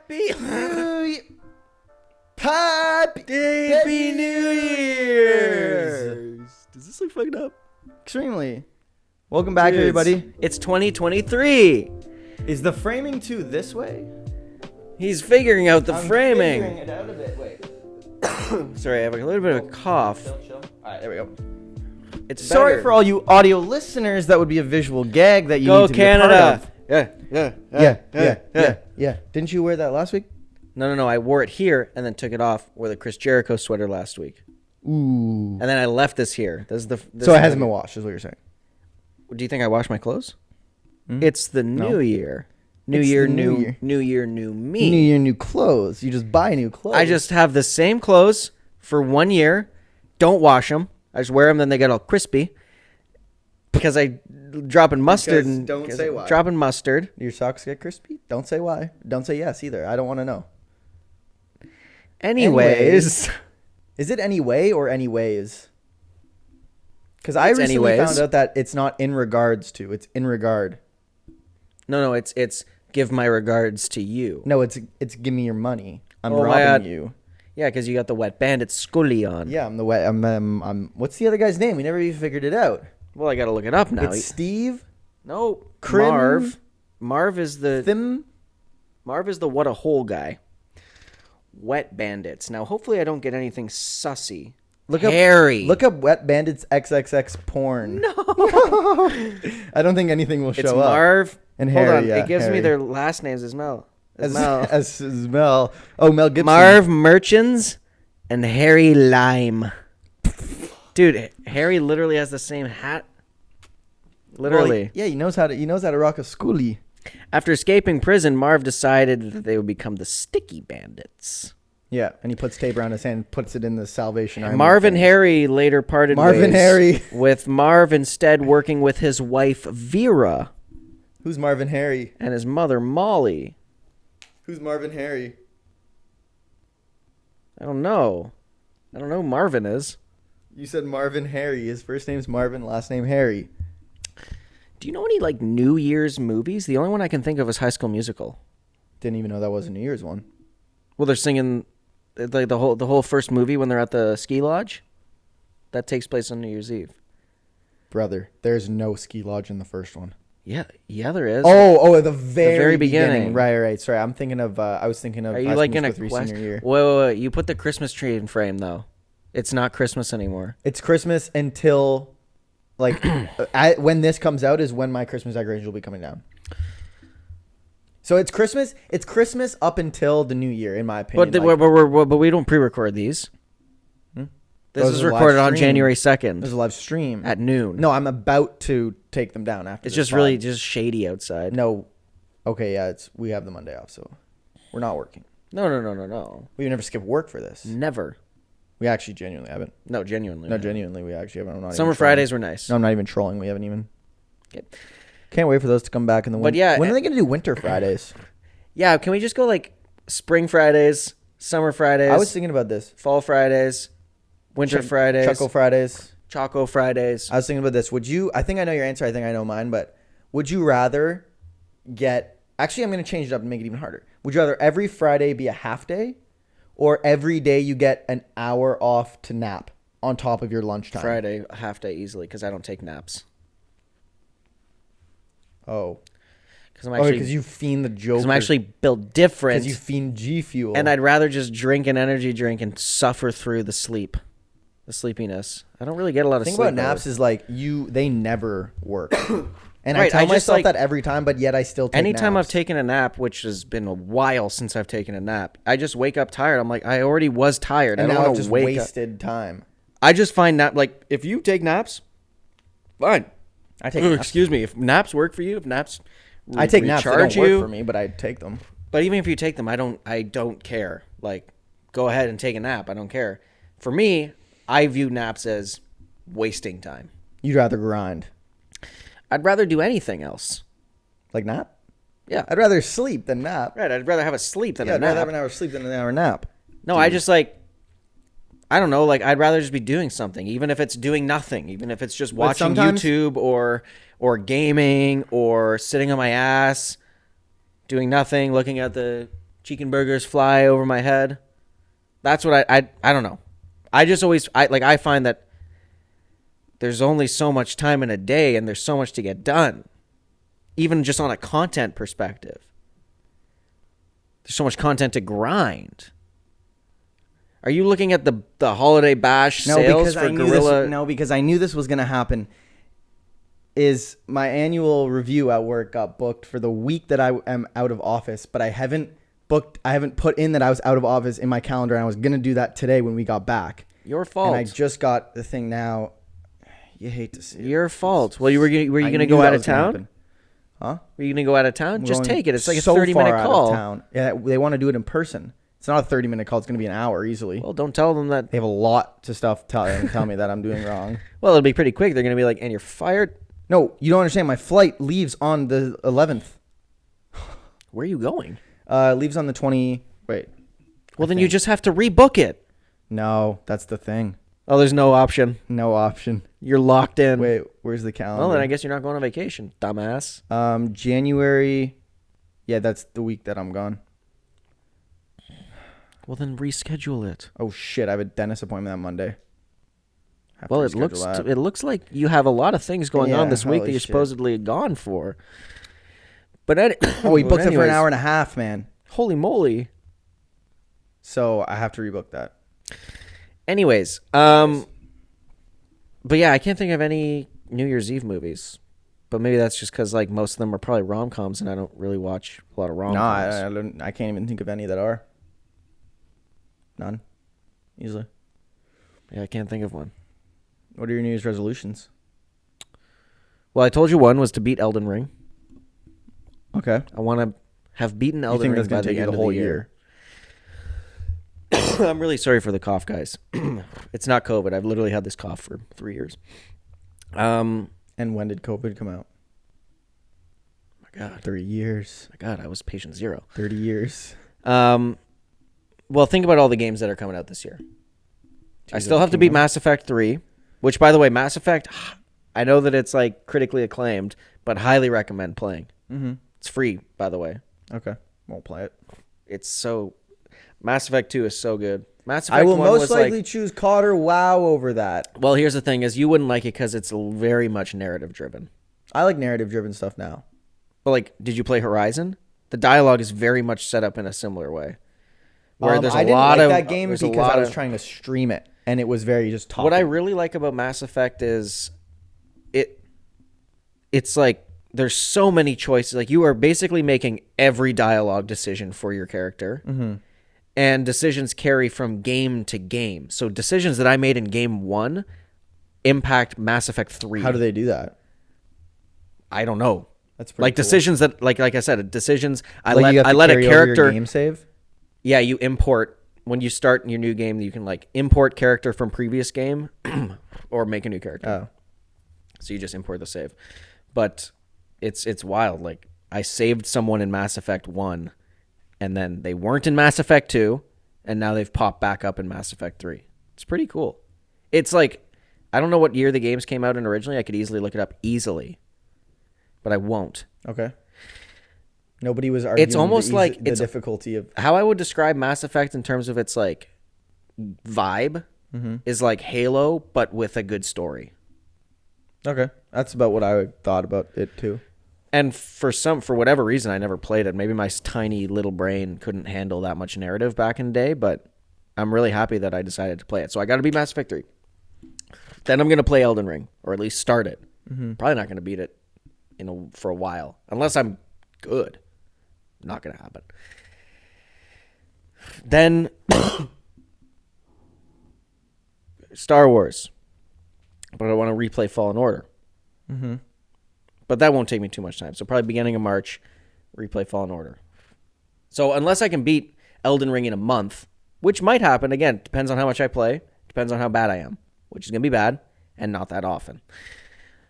Happy New Year's! Does this look fucked up? Extremely. Welcome back, everybody. It's 2023. Is the framing too this way? He's figuring out the framing. Figuring it out a bit. Wait. Sorry, I have a little bit of a cough. Chill. All right, there we go. It's Sorry better. for all you audio listeners. That would be a visual gag that you Go need to Canada. be a part of. Yeah. Didn't you wear that last week? No. I wore it here and then took it off. Wore the Chris Jericho sweater last week. Ooh. And then I left this here. This So it hasn't been washed, is what you're saying. Do you think I washed my clothes? Hmm? It's the new year. New year, new me. New year, new clothes. You just buy new clothes. I just have the same clothes for 1 year. Don't wash them. I just wear them, then they get all crispy. Because I dropping mustard. Because don't say why. Dropping mustard. Your socks get crispy? Don't say why. Don't say yes either. I don't want to know. Anyways. Is it anyway or anyways? Because I recently found out that it's not in regards to. It's in regard. No, it's give my regards to you. No, it's give me your money. I'm robbing you. Yeah, because you got the Wet Bandit Scully on. Yeah, I'm the wet. I'm. What's the other guy's name? We never even figured it out. Well, I got to look it up now. It's Steve. No, Crim? Marv. Marv is the Thim. Marv is the what a hole guy. Wet Bandits. Now, hopefully, I don't get anything sussy. Harry. Look up Wet Bandits XXX porn. No. I don't think anything will show it's up. Marv And Hold Harry. on. Yeah, it gives me Harry. their last names as Mel. As Mel. Oh, Mel Gibson. Marv Merchants and Harry Lime. Dude, Harry literally has the same hat. Literally. Well, yeah, he knows how to rock a schoolie. After escaping prison, Marv decided that they would become the Sticky Bandits. Yeah, and he puts tape around his hand, puts it in the Salvation Army. Marv and Harry later parted Marvin ways. Harry. With Marv instead working with his wife Vera. Who's Marvin Harry? And his mother Molly. Who's Marvin Harry? I don't know. I don't know who Marvin is. You said Marvin Harry. His first name's Marvin, last name Harry. Do you know any like New Year's movies? The only one I can think of is High School Musical. Didn't even know that was a New Year's one. Well, they're singing like the whole first movie when they're at the ski lodge. That takes place on New Year's Eve. Brother, there's no ski lodge in the first one. Yeah, there is. Oh, at the very beginning. Right. Sorry, I'm thinking of. I was thinking of. Are you like in a quest? Senior year. Wait. You put the Christmas tree in frame though. It's not Christmas anymore. It's Christmas until, like, when this comes out is when my Christmas decorations will be coming down. So it's Christmas. It's Christmas up until the New Year, in my opinion. But we don't pre-record these. This is recorded on January 2nd. There's a live stream at noon. No, I'm about to take them down after. It's just really just shady outside. No, okay, yeah, we have the Monday off, so we're not working. No. We never skip work for this. Never. We actually genuinely haven't. No, genuinely. No, genuinely, we actually haven't. I'm not Summer Fridays were nice. No, I'm not even trolling. We haven't even. Okay. Can't wait for those to come back in the winter. But yeah, when are they going to do Winter Fridays? Yeah, can we just go like Spring Fridays, Summer Fridays? I was thinking about this. Fall Fridays, Winter Fridays, Choco Fridays. I was thinking about this. Would you? I think I know your answer. I think I know mine. But would you rather get? Actually, I'm going to change it up and make it even harder. Would you rather every Friday be a half day, or every day you get an hour off to nap on top of your lunchtime? Friday, half day easily, because I don't take naps. Oh. Because you fiend the joke. Because I'm actually built different. Because you fiend G Fuel. And I'd rather just drink an energy drink and suffer through the sleepiness. I don't really get a lot of sleep. The thing about naps is like they never work. And right, I tell myself that every time, but yet I still take anytime naps. I've taken a nap, which has been a while since I've taken a nap, I just wake up tired. I'm like, I already was tired. And I don't now want I've to wake up. wasted time. I just find like if you take naps, fine. I take naps. Excuse me. If naps work for you, if naps I take naps. They don't work for me, but I take them. But even if you take them, I don't care. Like, go ahead and take a nap. I don't care. For me, I view naps as wasting time. You'd rather grind. I'd rather do anything else. Like nap? Yeah. I'd rather sleep than nap. Right. I'd rather have a sleep than a nap. I'd rather have an hour sleep than an hour nap. No, dude. I just like, I don't know. Like, I'd rather just be doing something, even if it's doing nothing, even if it's just watching YouTube or gaming or sitting on my ass, doing nothing, looking at the chicken burgers fly over my head. That's what I don't know. I just always I find that there's only so much time in a day and there's so much to get done. Even just on a content perspective. There's so much content to grind. Are you looking at the holiday bash sales for Gorilla? Because I knew this was going to happen. Is my annual review at work got booked for the week that I am out of office, but I haven't put in that I was out of office in my calendar, and I was going to do that today when we got back. Your fault. And I just got the thing now. You hate to see it. Your fault. Well, were you going to go out of town? Huh? Were you going to go out of town? Just take it. It's like a so 30-minute far call. out of town. Yeah, they want to do it in person. It's not a 30-minute call. It's going to be an hour easily. Well, don't tell them that. They have a lot to tell me that I'm doing wrong. Well, it'll be pretty quick. They're going to be like, and you're fired? No, you don't understand. My flight leaves on the 11th. Where are you going? Leaves on the 20. Wait. Well, then you just have to rebook it. No, that's the thing. Oh, there's no option. No option. You're locked in. Wait, where's the calendar? Well, then I guess you're not going on vacation, dumbass. January. Yeah, that's the week that I'm gone. Well, then reschedule it. Oh shit! I have a dentist appointment on Monday. Well, it looks like you have a lot of things going on this week that you're supposedly gone for. But we booked it for an hour and a half, man. Holy moly! So I have to rebook that. Anyways, but yeah, I can't think of any New Year's Eve movies. But maybe that's just because like most of them are probably rom-coms, and I don't really watch a lot of rom-coms. No, I can't even think of any that are. None. Easily. Yeah, I can't think of one. What are your New Year's resolutions? Well, I told you one was to beat Elden Ring. Okay. I want to have beaten Elden Ring by the end of the whole year. I'm really sorry for the cough, guys. It's not COVID. I've literally had this cough for 3 years. And when did COVID come out? My God. 30 years. My God, I was patient zero. 30 years. Well, think about all the games that are coming out this year. I still have to beat Mass Effect 3, which, by the way, Mass Effect, I know that it's like critically acclaimed, but highly recommend playing. Mm-hmm. It's free, by the way. Okay. Won't play it. It's so... Mass Effect 2 is so good. Mass Effect I will 1 most likely like, choose COD or WoW over that. Well, here's the thing, is you wouldn't like it because it's very much narrative-driven. I like narrative-driven stuff now. But, like, did you play Horizon? The dialogue is very much set up in a similar way. Where there's I didn't like that game because I was trying to stream it, and it was very just talking. What I really like about Mass Effect is it's like there's so many choices. Like, you are basically making every dialogue decision for your character. Mm-hmm. And decisions carry from game to game. So decisions that I made in game 1 impact Mass Effect 3. How do they do that? I don't know. That's pretty like cool. Decisions that like I said, decisions I like let a character your game save. Yeah, you import when you start your new game. You can like import character from previous game, or make a new character. Oh, so you just import the save. But it's wild. Like I saved someone in Mass Effect 1. And then they weren't in Mass Effect 2, and now they've popped back up in Mass Effect 3. It's pretty cool. It's like, I don't know what year the games came out in originally. I could easily look it up easily, but I won't. Okay. Nobody was arguing it's almost like the difficulty of... How I would describe Mass Effect in terms of its like vibe is like Halo, but with a good story. Okay. That's about what I thought about it too. And for whatever reason, I never played it. Maybe my tiny little brain couldn't handle that much narrative back in the day, but I'm really happy that I decided to play it. So I got to beat Mass Effect 3. Then I'm going to play Elden Ring, or at least start it. Mm-hmm. Probably not going to beat it for a while, unless I'm good. Not going to happen. Then Star Wars. But I want to replay Fallen Order. Mm-hmm. But that won't take me too much time. So probably beginning of March, replay Fallen Order. So unless I can beat Elden Ring in a month, which might happen, again, depends on how much I play, depends on how bad I am, which is going to be bad and not that often.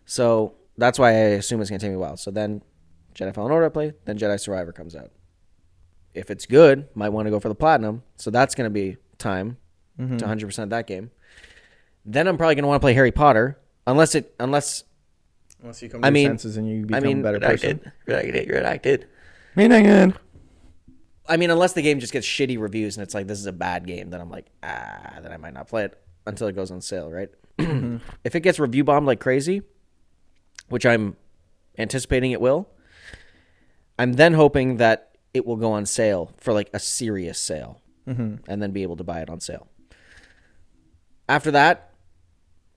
So that's why I assume it's going to take me a while. So then Jedi Fallen Order I play, then Jedi Survivor comes out. If it's good, might want to go for the Platinum. So that's going to be time to 100% that game. Then I'm probably going to want to play Harry Potter, unless you come to your senses and you become a better person. Redacted. Meaning I mean, unless the game just gets shitty reviews and it's like, this is a bad game, then I'm like, then I might not play it until it goes on sale, right? If it gets review bombed like crazy, which I'm anticipating it will, I'm then hoping that it will go on sale for like a serious sale and then be able to buy it on sale. After that,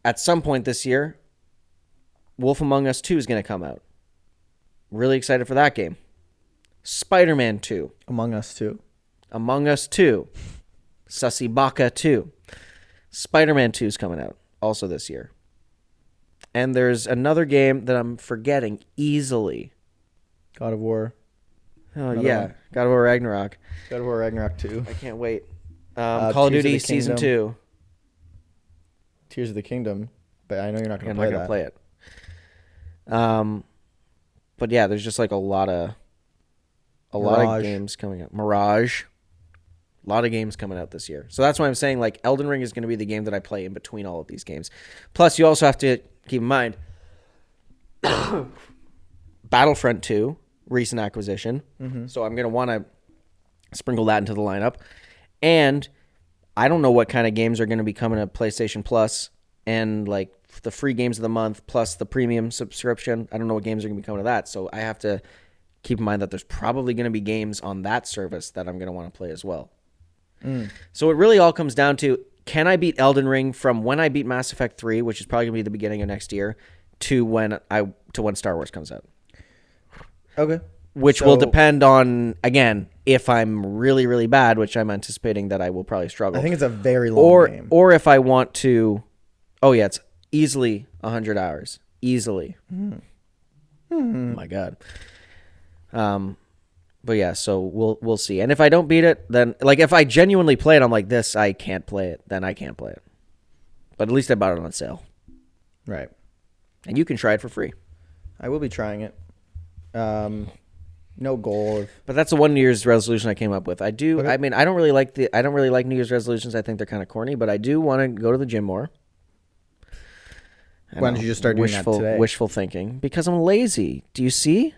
at some point this year, Wolf Among Us 2 is going to come out. Really excited for that game. Spider-Man 2. Among Us 2. Among Us 2. Susibaka 2. Spider-Man 2 is coming out also this year. And there's another game that I'm forgetting easily. God of War. Oh, Another yeah. one. God of War Ragnarok. God of War Ragnarok 2. I can't wait. Call of Tears of Duty the Season Kingdom. 2. Tears of the Kingdom. But I know you're not going I'm to not play going to that. play it. But yeah, there's just like a lot of games coming out. Mirage. A lot of games coming out this year. So that's why I'm saying like Elden Ring is going to be the game that I play in between all of these games. Plus, you also have to keep in mind Battlefront 2, recent acquisition. So I'm going to want to sprinkle that into the lineup. And I don't know what kind of games are going to be coming to PlayStation Plus and like the free games of the month plus the premium subscription. I don't know what games are going to be coming to that. So I have to keep in mind that there's probably going to be games on that service that I'm going to want to play as well. So it really all comes down to, can I beat Elden Ring from when I beat Mass Effect 3, which is probably going to be the beginning of next year, to when Star Wars comes out. Okay. Which will depend on, again, if I'm really, really bad, which I'm anticipating that I will probably struggle. I think it's a very long game. Or if I want to, it's easily 100 hours. Easily. Oh my God. But yeah, so we'll see. And if I don't beat it, then like if I genuinely play it, I'm like this, I can't play it. Then I can't play it. But at least I bought it on sale. Right. And you can try it for free. I will be trying it. No goal. But that's the one New Year's resolution I came up with. Okay. I mean, I don't really like New Year's resolutions. I think they're kind of corny, but I do want to go to the gym more. Why don't you just start doing that today? Wishful thinking. Because I'm lazy. Do you see?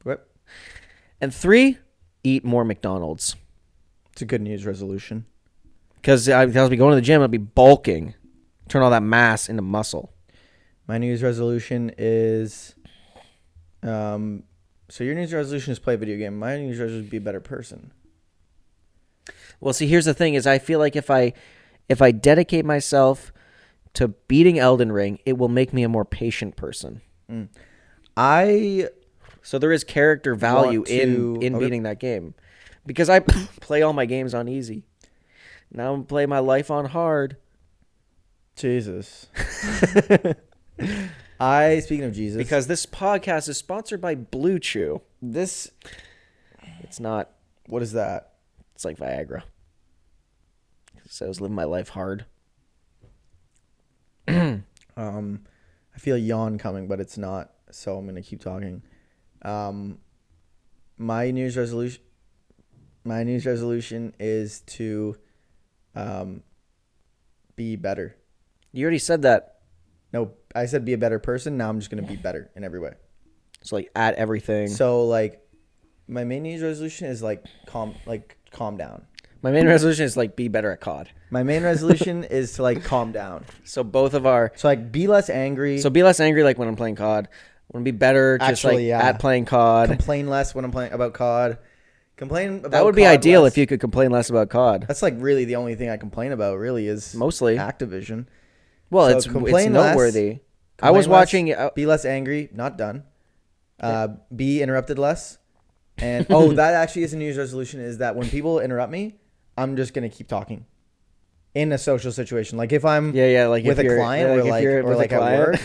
What? And 3, eat more McDonald's. It's a good New Year's resolution. Because I'll be going to the gym, I'll be bulking. Turn all that mass into muscle. My New Year's resolution is... So your New Year's resolution is play a video game. My New Year's resolution is be a better person. Well, see, here's the thing: is I feel like if I dedicate myself to beating Elden Ring, it will make me a more patient person. So there is character value in beating that game, because I play all my games on easy. Now I'm playing my life on hard. Jesus. Speaking of Jesus, Because this podcast is sponsored by Blue Chew. It's not. What is that? It's like Viagra. So I was living my life hard. I feel a yawn coming, but it's not, so I'm gonna keep talking. My New Year's resolution is to be better. You already said that. No, I said be a better person. Now I'm just gonna be better in every way. So like at everything. So like, my main New Year's resolution is calm down. My main resolution is like be better at COD. My main resolution is to calm down. So both of our. So be less angry. So be less angry like when I'm playing COD. I want to be better at playing COD. Complain less when I'm playing about COD. Complain about that would be COD ideal less. if you could complain less about COD. That's really the only thing I complain about. Really is mostly Activision. Well, So it's complain noteworthy. less, I was complain watching. less, be less angry. Not done. Be interrupted less. And that actually is a New Year's resolution. Is that when people interrupt me, I'm just gonna keep talking. In a social situation, like if I'm like with if a you're- client like or if you're with a at client. work,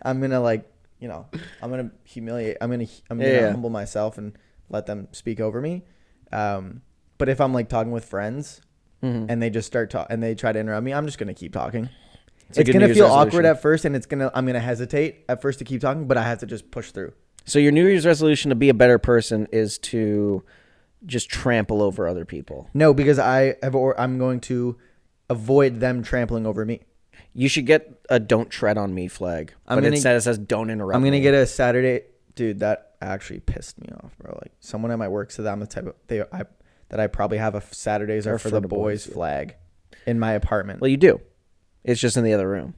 I'm gonna I'm gonna humiliate. I'm gonna humble myself and let them speak over me. But if I'm talking with friends and they just start and they try to interrupt me, I'm just gonna keep talking. It's gonna feel awkward at first, and I'm gonna hesitate at first to keep talking, but I have to just push through. So your New Year's resolution to be a better person is to just trample over other people. No, because I'm going to avoid them trampling over me. You should get a "Don't tread on me" flag, but instead it says "Don't interrupt." I'm gonna me. get a Saturday, dude. That actually pissed me off, bro. Someone at my work said that I'm the type of that I probably have a Saturdays are for the boys flag in my apartment. Well, you do. It's just in the other room.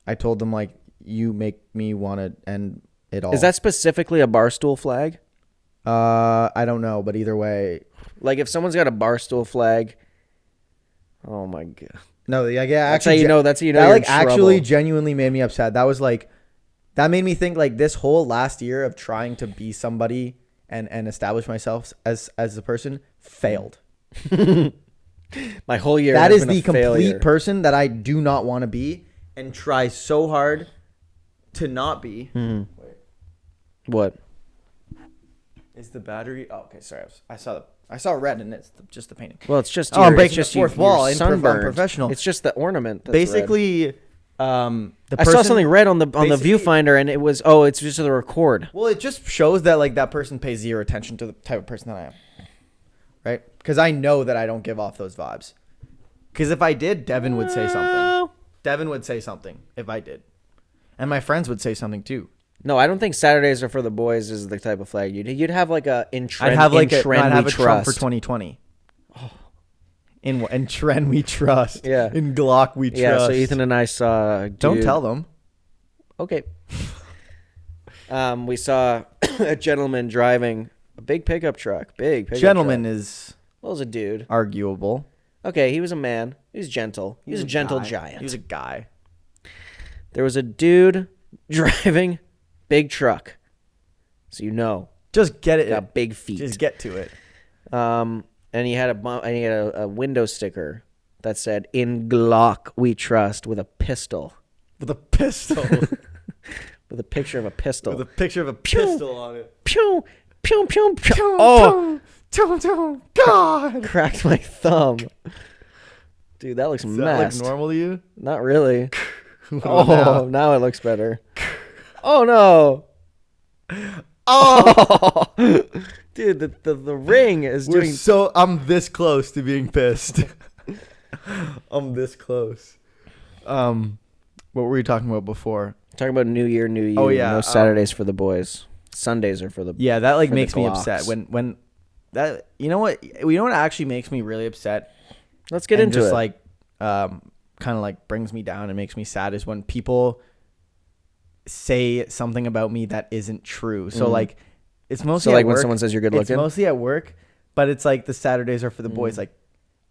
I told them, like, you make me want to end it all. Is that specifically a Barstool flag? I don't know, but either way. Like, if someone's got a Barstool flag, oh my God. No, yeah, That's actually, how you know. That's how you know. that You're like in trouble. actually genuinely made me upset. That was like, that made me think like this whole last year of trying to be somebody and establish myself as a person failed. My whole year. That has is been the a complete failure. person that I do not want to be and try so hard to not be. Mm-hmm. What? Is the battery? Oh, okay. Sorry, I saw red and it's just the painting. Well, it's just I'm breaking just the fourth wall. I'm professional. It's just the ornament. That's Basically, red. The I saw something red on the basically- viewfinder, and it was it's just the record. Well, it just shows that like that person pays zero attention to the type of person that I am, right? Because I know that I don't give off those vibes. Because if I did, Devin would say something. Devin would say something if I did, and my friends would say something too. No, I don't think Saturdays are for the boys is the type of flag you'd have like a in trend. I'd have like in trend I'd have we a Trump trust. for 2020. In trend we trust. Yeah. In Glock we trust. Yeah. So Ethan and I saw. Don't tell them. Okay. We saw a gentleman driving a big pickup truck. Big pickup Gentleman truck. is Well, it was a dude. arguable. Okay, he was a man. He was gentle. He was a gentle guy. giant. He was a guy. There was a dude driving big truck. So you know, Just get it. got big feet. Just get to it. And he had a window sticker that said "In Glock We Trust" with a pistol, With a pistol. with a picture of a pistol. With a picture of a pistol on it. Pew, pew, pew, pew. Chum, Oh, chum, chum, God. cracked my thumb. Dude, that looks Does that messed. look normal to you? Not really. Oh, now it looks better. Oh no. Oh, Dude, the ring is doing. I'm this close to being pissed. I'm this close. What were we talking about before? Talking about New Year, New You. Oh, yeah, No Saturdays for the boys. Sundays are for the. Yeah, that like for the makes me Glocks. upset when that you know what actually makes me really upset. Let's get and into just it. like kind of like brings me down and makes me sad is when people say something about me that isn't true. So like it's mostly so like at when work. someone says you're good It's looking. mostly at work, but it's like the Saturdays are for the boys. Like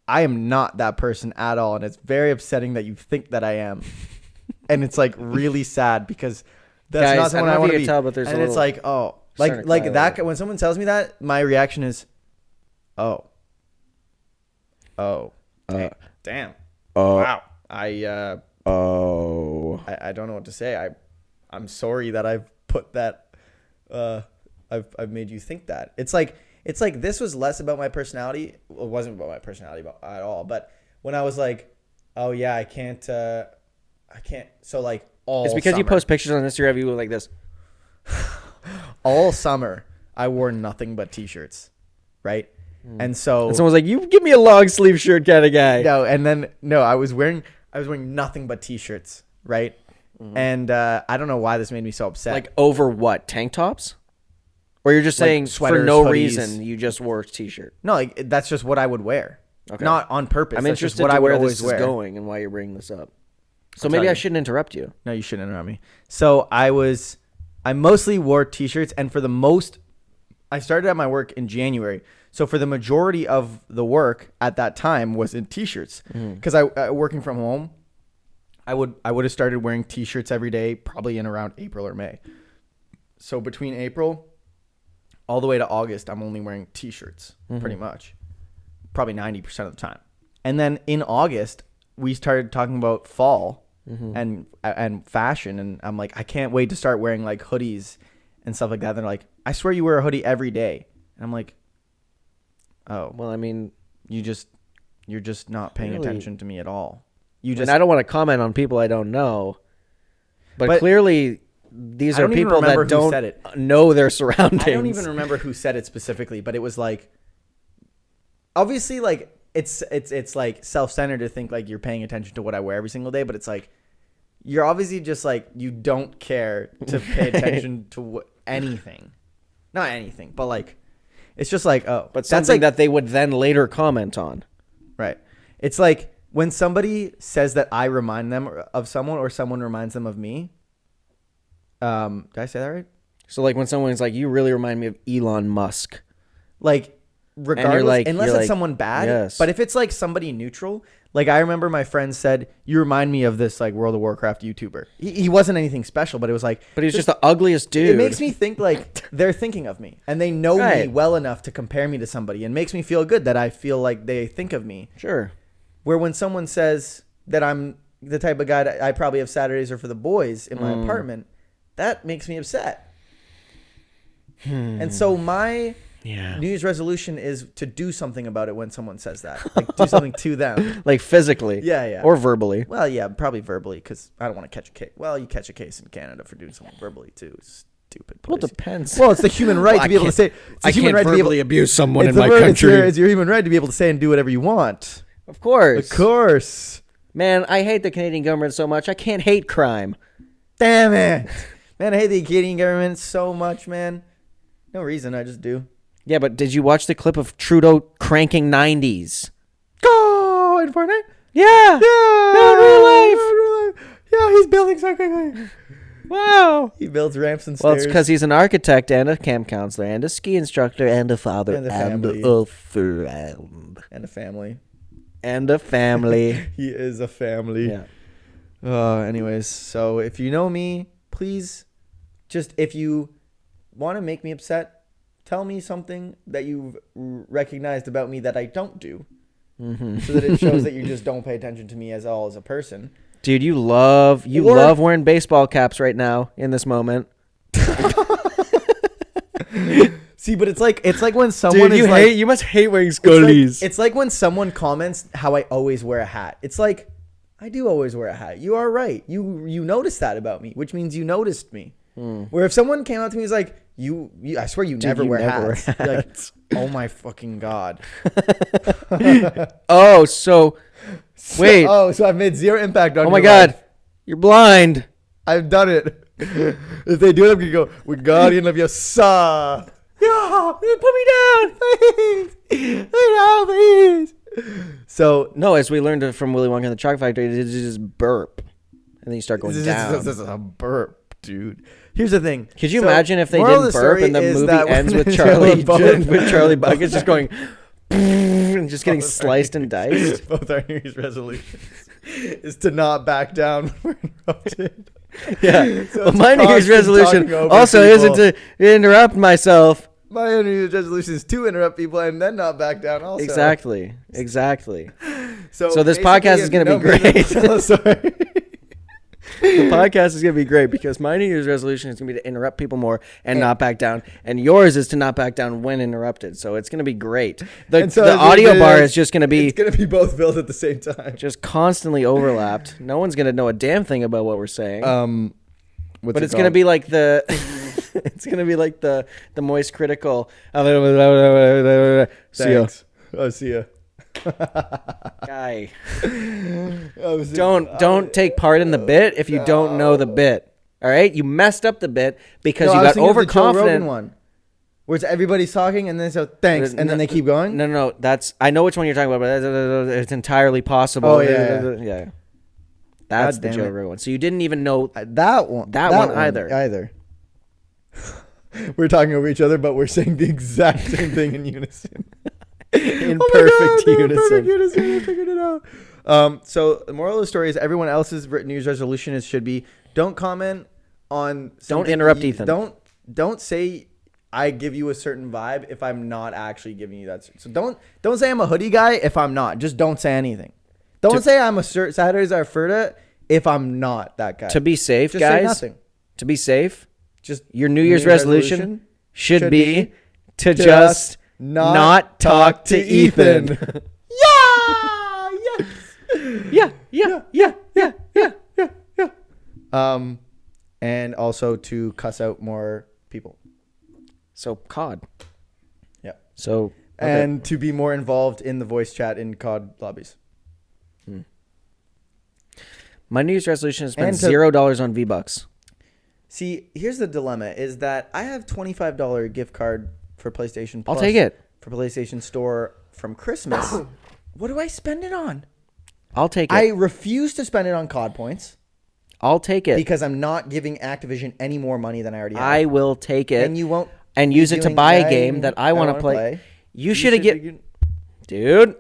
I am not that person at all, and it's very upsetting that you think that I am. And it's like really sad because that's Guys, not someone I I don't know if want you to can be. tell, but there's and a it's little like, oh, starting to like cry that. over. When someone tells me that, my reaction is, oh, damn, wow. I don't know what to say. I'm sorry that I've put that. I've made you think that. It's like this was less about my personality. Well, it wasn't about my personality at all. But when I was like, oh yeah, I can't. So like all. It's because you summer- post pictures on Instagram. You look like this. all summer. I wore nothing but t-shirts, right? And so And someone's like, "You give me a long sleeve shirt kind of guy." I was wearing nothing but t-shirts, right? And I don't know why this made me so upset. Like over what? Tank tops? Or you're just Like saying for sweaters, no hoodies. reason you just wore a t-shirt? no, like that's just what I would wear. Okay. Not on purpose. I'm That's just interested what to I would where always this wear. is going and why you're bringing this up. So I'll maybe tell I you. shouldn't interrupt you. No, you shouldn't interrupt me. So I mostly wore t-shirts, and I started at my work in January. So for the majority of the work at that time was in t-shirts, because I working from home, I would have started wearing t-shirts every day, probably in around April or May. So between April all the way to August, I'm only wearing t-shirts pretty much, probably 90% of the time. And then in August, we started talking about fall and fashion, and I'm like, I can't wait to start wearing like hoodies and stuff like that. They're like, I swear you wear a hoodie every day, and I'm like, oh, Well, I mean, you're just not paying Really? attention to me at all. You and just I don't want to comment on people I don't know, but But clearly these I are don't even people remember that who don't said it. know their surroundings. I don't even remember who said it specifically, but it was like, obviously, like it's like self-centered to think like you're paying attention to what I wear every single day, but it's like you're obviously just like you don't care to pay attention to anything, not anything, but like It's just like, oh, But that's something like that they would then later comment on. right. It's like when somebody says that I remind them of someone or someone reminds them of me. Did I say that right? So like when someone's like, you really remind me of Elon Musk. Like, regardless, like- unless you're it's like, someone bad. yes. But if it's like somebody neutral, like I remember my friend said, you remind me of this like World of Warcraft YouTuber. He wasn't anything special, but it was like, But he was just the ugliest dude. it makes me think like they're thinking of me and they know me Right. well enough to compare me to somebody, and makes me feel good that I feel like they think of me. Sure. Where when someone says that I'm the type of guy that I probably have Saturdays or for the boys in my apartment, that makes me upset. And so my Yeah. New Year's resolution is to do something about it when someone says that. Like, do something to them. Like physically. Yeah, yeah. Or verbally. Well, yeah, probably verbally, because I don't want to catch a case. Well, you catch a case in Canada for doing something verbally, too. Stupid Well, place. it depends. Well, it's the human right to be able to say. It's the human right to be able, abuse someone it's your human right to be able to say and do whatever you want. Of course. Of course. Man, I hate the Canadian government so much. I can't hate crime. Damn it. Man, I hate the Canadian government so much, man. No reason, I just do. Yeah, but did you watch the clip of Trudeau cranking 90s? Go in Fortnite? Yeah. Yeah. No, in real life. Yeah, he's building so quickly. Wow. He builds ramps and stairs. Well, it's because he's an architect and a camp counselor and a ski instructor and a father And a and family. a friend. And a family. And a family. He is a family. Yeah. Anyways, so if you know me, please just, if you want to make me upset, tell me something that you've recognized about me that I don't do, so that it shows that you just don't pay attention to me as a person. Dude, you love wearing baseball caps right now in this moment. See, but it's like when someone Dude, you must hate wearing it's scullies. it's like when someone comments how I always wear a hat. It's like, I do always wear a hat. You are right. You noticed that about me, which means you noticed me. Where if someone came up to me and was like, you I swear you never wear hats. You're like, oh my fucking God. Oh, so wait. So I've made zero impact on Oh my your God. life. You're blind. I've done it. If they do it, I'm going to go, with guardian of your son. Yeah, put me down. Please. Put me down, please. So, No, as we learned from Willy Wonka and the Chocolate Factory, it's just burp. And then you start going down. this is a burp, dude. Here's the thing. Could you So, imagine if they moral of didn't the burp story and the is movie that ends when with Charlie both- with Charlie Buckets just going and just getting sliced and diced? Both our New Year's resolutions is to not back down when we're interrupted. Yeah. So Well, it's my New Year's constant resolution talking over also people. isn't to interrupt myself. My New Year's resolution is to interrupt people and then not back down also. Exactly. So this basically, podcast is gonna be great. Tell a story. The podcast is going to be great because my New Year's resolution is going to be to interrupt people more and not back down. And yours is to not back down when interrupted. So it's going to be great. The And so the it's audio gonna be bar like- is just going to be It's gonna be both filled at the same time. just constantly overlapped. No one's going to know a damn thing about what we're saying. But it's going to be like the... it's going to be like the moist critical... See ya. Thanks. Oh, see ya. Guy. Oh, Don't take part in the bit if you don't know the bit. All right? You messed up the bit because No, you I was got thinking of the Joe Rogan overconfident. one, where it's everybody's talking and then so thanks and then they keep going. No. That's I know which one you're talking about, but it's entirely possible. Oh, yeah. That's God the damn Joe it. Rogan one. So you didn't even know. That one. That one either. We're talking over each other, but we're saying the exact same thing in unison. In Oh my perfect God, they're in unison. Perfect unison. I figured it out. So the moral of the story is everyone else's New Year's resolution should be don't comment on. something interrupt you- Ethan. Don't say I give you a certain vibe if I'm not actually giving you that. So don't say I'm a hoodie guy if I'm not. Just don't say anything. Don't say I'm a Saturdays are Ferda if I'm not that guy. To be safe, just guys. say nothing. To be safe, Just your New Year's resolution should be to just not talk to Ethan. Yes. Yeah. And also to cuss out more people. So COD. Yeah. So And to be more involved in the voice chat in COD lobbies. my New Year's resolution is spend And to- $0 on V-Bucks. See, here's the dilemma is that I have $25 gift card for PlayStation I'll Plus take it. for PlayStation Store from Christmas, what do I spend it on? I'll take it. I refuse to spend it on COD points I'll take it. because I'm not giving Activision any more money than I already have. I will take it. And you won't. And use it to buy a game that I want to play. You should have dude.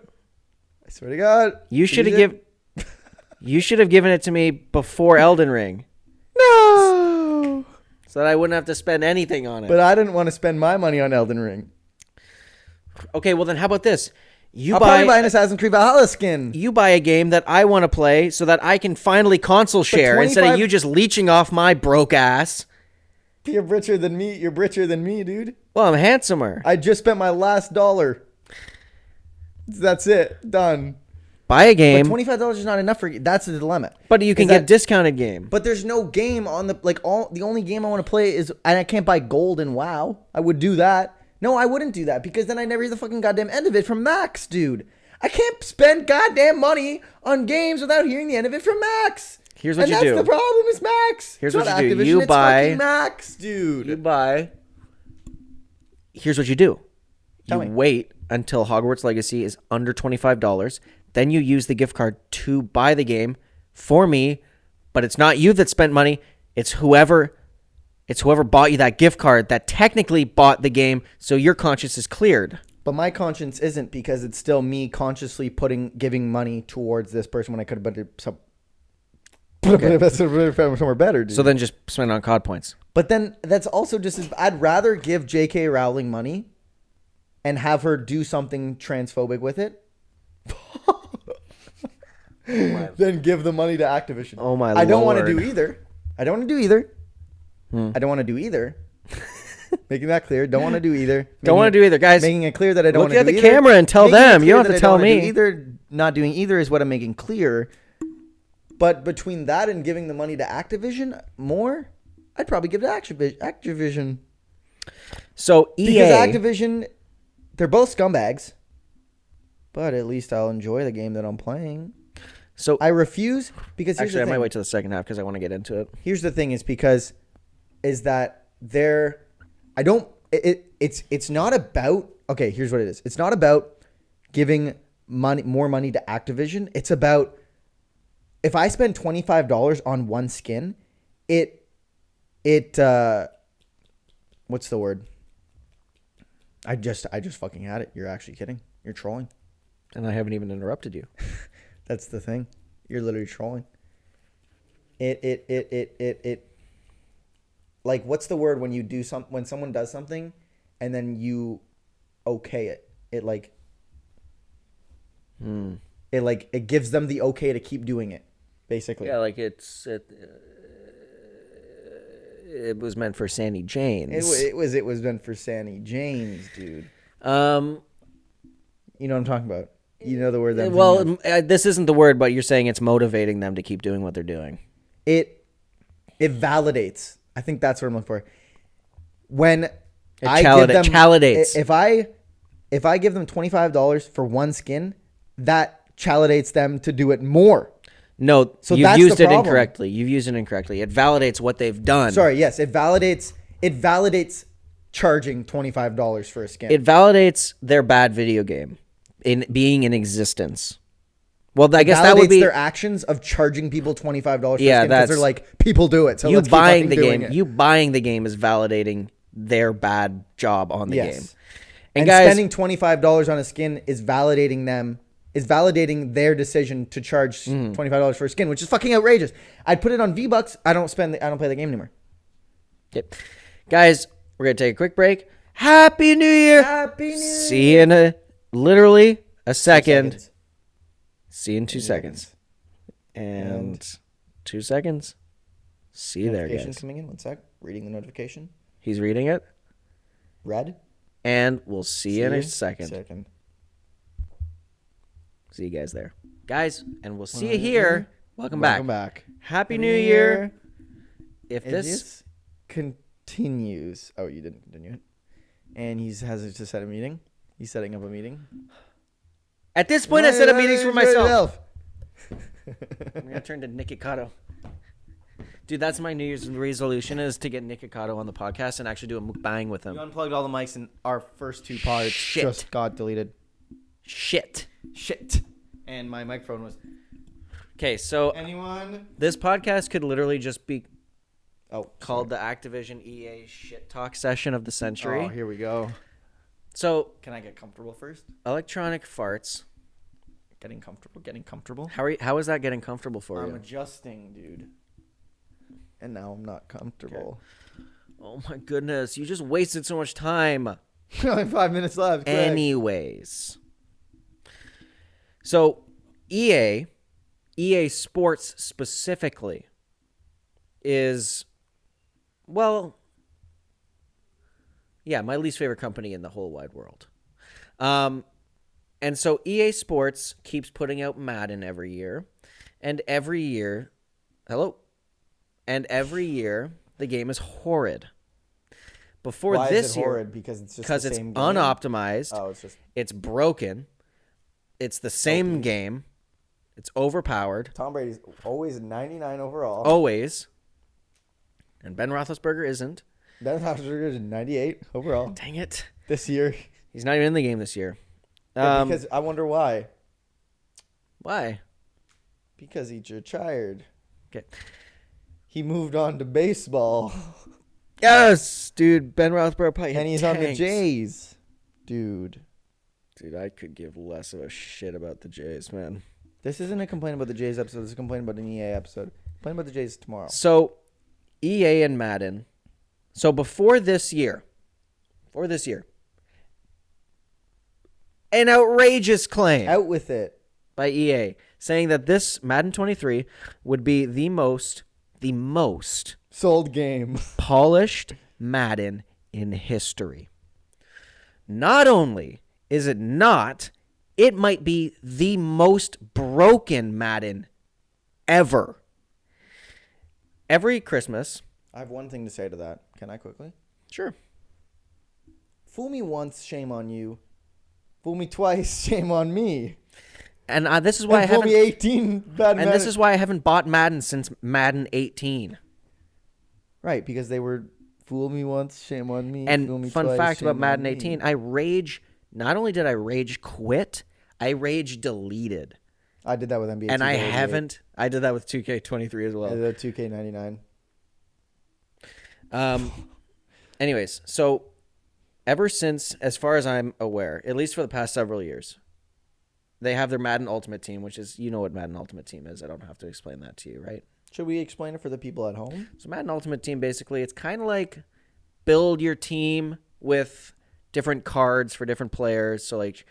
I swear to God. You should have given it to me before Elden Ring. No. So that I wouldn't have to spend anything on it. But I didn't want to spend my money on Elden Ring. Okay, well then how about this? I'll probably buy an Assassin's Creed Valhalla skin. You buy a game that I want to play so that I can finally console share instead of you just leeching off my broke ass. You're richer than me. You're richer than me, dude. Well, I'm handsomer. I just spent my last dollar. That's it. Done. Buy a game. But $25 is not enough for you. That's the dilemma. But you can get discounted game. But there's no game on the the only game I want to play is, and I can't buy gold in WoW. I would do that. No, I wouldn't do that because then I never hear the fucking goddamn end of it from Max, dude. I can't spend goddamn money on games without hearing the end of it from Max. Here's what you do. And that's the problem is Max. Here's what you do. Activision, You buy fucking Max, dude. You buy. Here's what you do. Tell you me. wait until Hogwarts Legacy is under $25. Then you use the gift card to buy the game for me, but it's not you that spent money. It's whoever bought you that gift card that technically bought the game, so your conscience is cleared. But my conscience isn't because it's still me consciously giving money towards this person when I could have put it somewhere better, dude. So then just spend it on COD points. But then that's also just I'd rather give J.K. Rowling money and have her do something transphobic with it than give the money to Activision. Oh my I don't want to Lord. do either. I don't want to do either. Making that clear. Don't want to do either. Don't want to do either, guys. Making it clear that I don't want to do either. Look at the camera and tell them. You don't have to tell me. Not doing either is what I'm making clear. But between that and giving the money to Activision more, I'd probably give it to Activision. So EA, because Activision, they're both scumbags. But at least I'll enjoy the game that I'm playing. So I refuse because here's actually, the I thing. might wait till the second half because I want to get into it. Here's the thing: is that they're. I don't. It's not about. Okay, here's what it is. It's not about giving more money to Activision. It's about if I spend $25 on one skin, it what's the word? I just fucking had it. You're actually kidding. You're trolling. And I haven't even interrupted you. That's the thing. You're literally trolling. It like what's the word when you do when someone does something and then you okay it. It gives them the okay to keep doing it, basically. Yeah, like it was meant for Sandy Janes. It was meant for Sandy Janes, dude. You know what I'm talking about. You know the word that. Well, this isn't the word, but you're saying it's motivating them to keep doing what they're doing. It validates. I think that's what I'm looking for. When validates. If I give them $25 for one skin, that validates them to do it more. No, so you've that's used the it problem. incorrectly. You've used it incorrectly. It validates what they've done. Sorry, yes, it validates charging $25 for a skin. It validates their bad video game in being in existence. Well, I guess that would be their actions of charging people $25 for a skin because that's they're like, people do it. So you let's buying keep the doing game. it. You buying the game is validating their bad job on the Yes. game. And guys, spending $25 on a skin is validating their decision to charge $25 for a skin, which is fucking outrageous. I'd put it on V-Bucks. I don't play the game anymore. Yep. Guys, we're going to take a quick break. Happy New Year. Happy New Year. See you in literally a second. See you in 2 seconds. And 2 seconds. See you there, Notification's guys. coming in. 1 sec. Reading the notification. He's reading it. Read. And we'll see you in a second. See you guys there. Guys, and we'll see you here. Welcome back. Happy New Year. If this continues. Oh, you didn't continue it. And he has to set a meeting. He's setting up a meeting. At this point, I set up meetings for myself. I'm going to turn to Nicky Cotto. Dude, that's my New Year's resolution is to get Nick Ikato on the podcast and actually do a mukbang with him. You unplugged all the mics and our first 2 parts Shit. just got deleted. Shit. And my microphone was... Okay, so Anyone? this podcast could literally just be called the Activision EA shit talk session of the century. Oh, here we go. So, Can I get comfortable first? electronic farts. Getting comfortable. How is that getting comfortable for I'm you? adjusting, dude. And now I'm not comfortable. Oh my goodness, you just wasted so much time. Only 5 minutes left. Quick. Anyways. So, EA Sports specifically is, well, yeah, my least favorite company in the whole wide world. And so EA Sports keeps putting out Madden every year. And every year, the game is horrid. Before Why this is it year, horrid? Because it's just because the it's same game? unoptimized. Oh, It's broken. It's the same game. It's overpowered. Tom Brady's always 99 overall. Always. And Ben Roethlisberger isn't. Ben Roethlisberger is 98 overall. Dang it. This year. He's not even in the game this year. Because I wonder why. Why? Because he's retired. Okay. He moved on to baseball. Yes, dude. Ben Roethlisberger probably And he's on the Jays. Dude. Dude, I could give less of a shit about the Jays, man. This isn't a complaint about the Jays episode. This is a complaint about an EA episode. Complaint about the Jays tomorrow. So, EA and Madden. So, before this year, an outrageous claim Out with it. by EA saying that this Madden 23 would be the most Sold game. polished Madden in history. Not only is it not, it might be the most broken Madden ever. Every Christmas. I have one thing to say to that. Can I quickly? Sure. Fool me once, shame on you. Fool me twice, shame on me. And this is why I And fool haven't. me 18, bad And this is why I haven't bought Madden since Madden 18. Right, because they were fool me once, shame on me. fool And me fun twice, fact about shame Madden on 18, me. not only did I rage quit, I rage deleted. I did that with NBA. And I 2K88. haven't. I did that with 2K23 as I well. did that 2K99. Anyways, so ever since, as far as I'm aware, at least for the past several years, they have their Madden Ultimate Team, which is, you know what Madden Ultimate Team is. I don't have to explain that to you, right? Should we explain it for the people at home? So Madden Ultimate Team, basically, it's kind of like build your team with different cards for different players. So like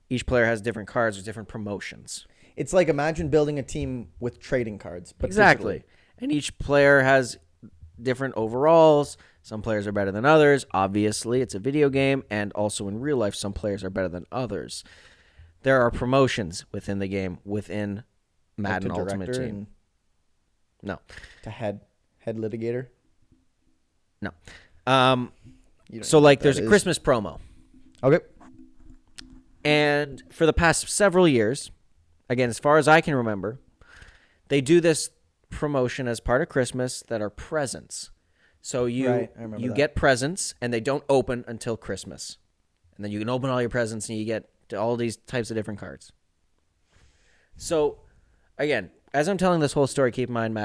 each player has different cards with different promotions. It's like imagine building a team with trading cards. But Exactly. digitally. And each player has different overalls. Some players are better than others. Obviously, it's a video game. And also in real life, some players are better than others. There are promotions within the game, within Madden Like to Ultimate director Team. and No. to head litigator. No. You don't So, know like, what there's that a is. Christmas promo. Okay. And for the past several years, again, as far as I can remember, they do this promotion as part of Christmas that are presents. So Right, I remember you that. get presents, and they don't open until Christmas. And then you can open all your presents, and you get all these types of different cards. So, again, as I'm telling this whole story, keep in mind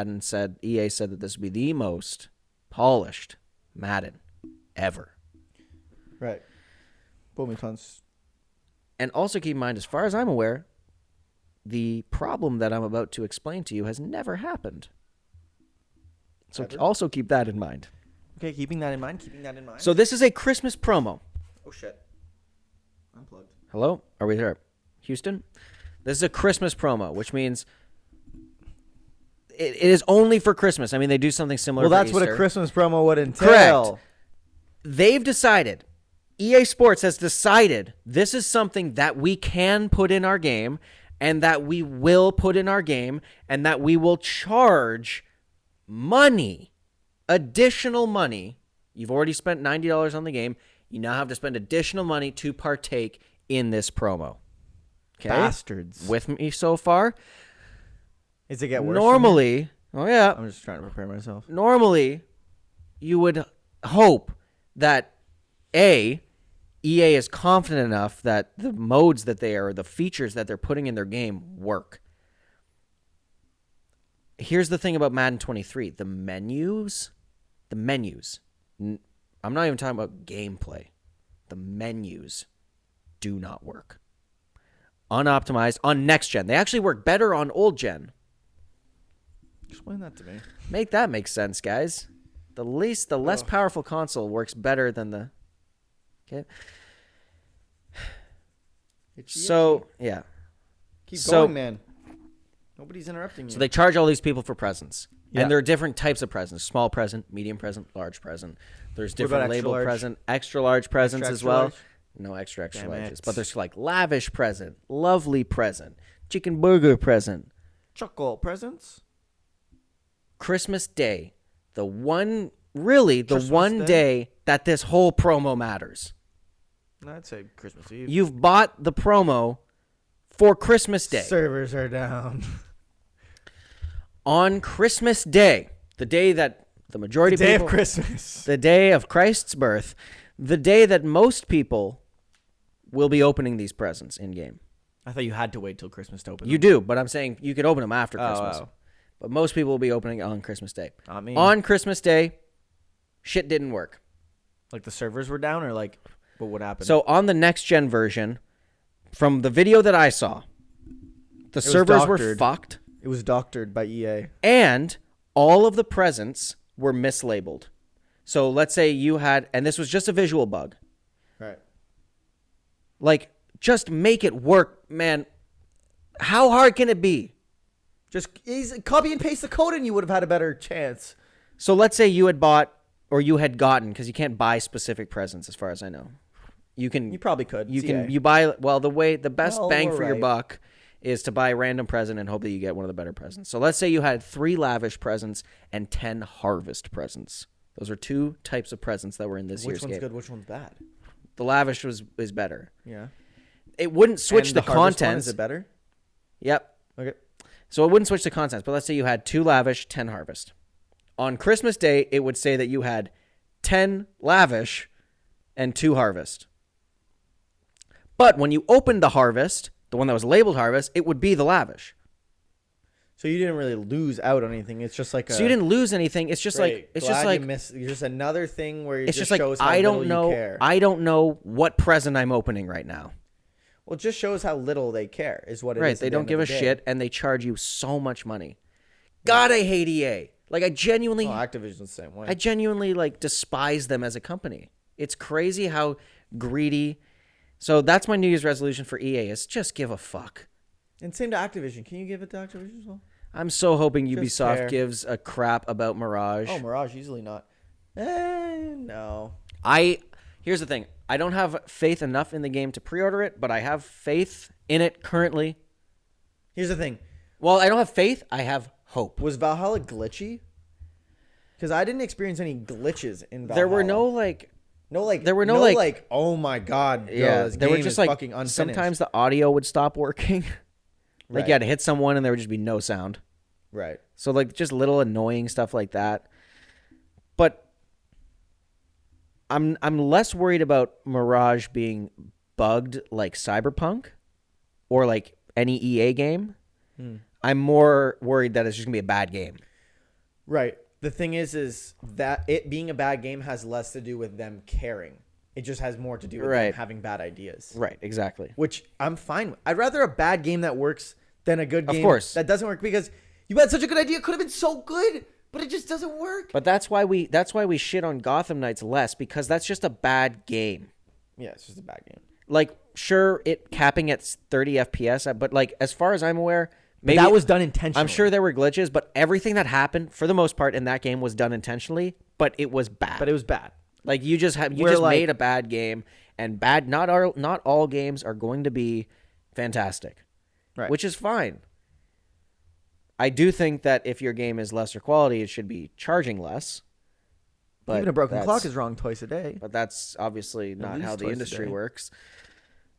EA said that this would be the most polished Madden ever. Right. Boom, tons. And also keep in mind, as far as I'm aware, the problem that I'm about to explain to you has never happened. So Ever? also keep that in mind. Okay, keeping that in mind. So this is a Christmas promo. Oh, shit. Unplugged. Hello? Are we there? Houston? This is a Christmas promo, which means it is only for Christmas. I mean, they do something similar Well, for that's what a Easter. Christmas promo would entail. Correct. They've decided, EA Sports has decided this is something that we can put in our game and that we will put in our game and that we will charge money, additional money. You've already spent $90 on the game. You now have to spend additional money to partake in this promo. Okay? Bastards. With me so far? Is it get worse? Normally, Oh yeah. I'm just trying to prepare myself. Normally, you would hope that EA is confident enough that the modes that the features that they're putting in their game work. Here's the thing about Madden 23. The menus. I'm not even talking about gameplay. The menus do not work. Unoptimized on next gen. They actually work better on old gen. Explain that to me. Make that make sense, guys. The less powerful console works better than the. Okay. So yeah. Keep going, man. Nobody's interrupting you. So they charge all these people for presents. Yeah. And there are different types of presents. Small present, medium present, large present. There's different label present, extra large presents as well. Large? No extra Damn larges. it. But there's like lavish present, lovely present, chicken burger present. Chocolate presents? Christmas Day. The one day that this whole promo matters. I'd say Christmas Eve. You've bought the promo for Christmas Day. Servers are down. On Christmas Day, the day that the majority of people... The day of Christmas. The day of Christ's birth. The day that most people will be opening these presents in-game. I thought you had to wait till Christmas to open them. You do, but I'm saying you could open them after Christmas. Oh. But most people will be opening on Christmas Day. Not me. On Christmas Day, shit didn't work. Like the servers were down, or like what would happen? So on the next-gen version, from the video that I saw, the servers were fucked. It was doctored by EA. And all of the presents were mislabeled. So let's say you had, and this was just a visual bug. Right. Like, just make it work, man. How hard can it be? Just copy and paste the code and you would have had a better chance. So let's say you had bought, or you had gotten, because you can't buy specific presents as far as I know. You probably could. You buy, well, the best bang for your right. buck is to buy a random present and hope that you get one of the better presents. So let's say you had 3 lavish presents and 10 harvest presents. Those are 2 types of presents that were in this year's game. Which one's good? Which one's bad? The lavish is better. Yeah. It wouldn't switch and the harvest one, contents. is it better? Yep. Okay. So it wouldn't switch the contents, but let's say you had 2 lavish, 10 harvest. On Christmas Day, it would say that you had 10 lavish and 2 harvest. But when you opened the harvest, the one that was labeled harvest, it would be the lavish. So you didn't really lose out on anything. It's just like so you didn't lose anything. It's just like it's just like it's just another thing where it it's just just like shows how I little don't know. you care. I don't know what present I'm opening right now. Well, it just shows how little they care. Is what it is. Right? They don't give a shit, and they charge you so much money. God, I hate EA. Like I genuinely. Oh, Activision's the same way. I genuinely like despise them as a company. It's crazy how greedy. So that's my New Year's resolution for EA is just give a fuck. And same to Activision. Can you give it to Activision as well? I'm so hoping Just Ubisoft care. gives a crap about Mirage. Oh, Mirage, easily not. No. Here's the thing. I don't have faith enough in the game to pre-order it, but I have faith in it currently. Here's the thing. Well, I don't have faith. I have hope. Was Valhalla glitchy? Because I didn't experience any glitches in Valhalla. There were no oh my god, yeah, this there were game just is like fucking unfinished. sometimes the audio would stop working. Like you had to hit someone and there would just be no sound. Right. So like just little annoying stuff like that. But I'm less worried about Mirage being bugged like Cyberpunk or like any EA game. I'm more worried that it's just gonna be a bad game. Right. The thing is that it being a bad game has less to do with them caring. It just has more to do with them having bad ideas. Right, exactly. Which I'm fine with. I'd rather a bad game that works than a good game that doesn't work, because you had such a good idea. It could have been so good, but it just doesn't work. But that's why we shit on Gotham Knights less, because that's just a bad game. Yeah, it's just a bad game. Like, sure, it capping at 30 FPS, but like as far as I'm aware, maybe that was done intentionally. I'm sure there were glitches, but everything that happened for the most part in that game was done intentionally, but it was bad. But it was bad. Like you just made a bad game, and not all games are going to be fantastic. Right. Which is fine. I do think that if your game is lesser quality, it should be charging less. But even a broken clock is wrong twice a day. But that's obviously not how the industry day. works.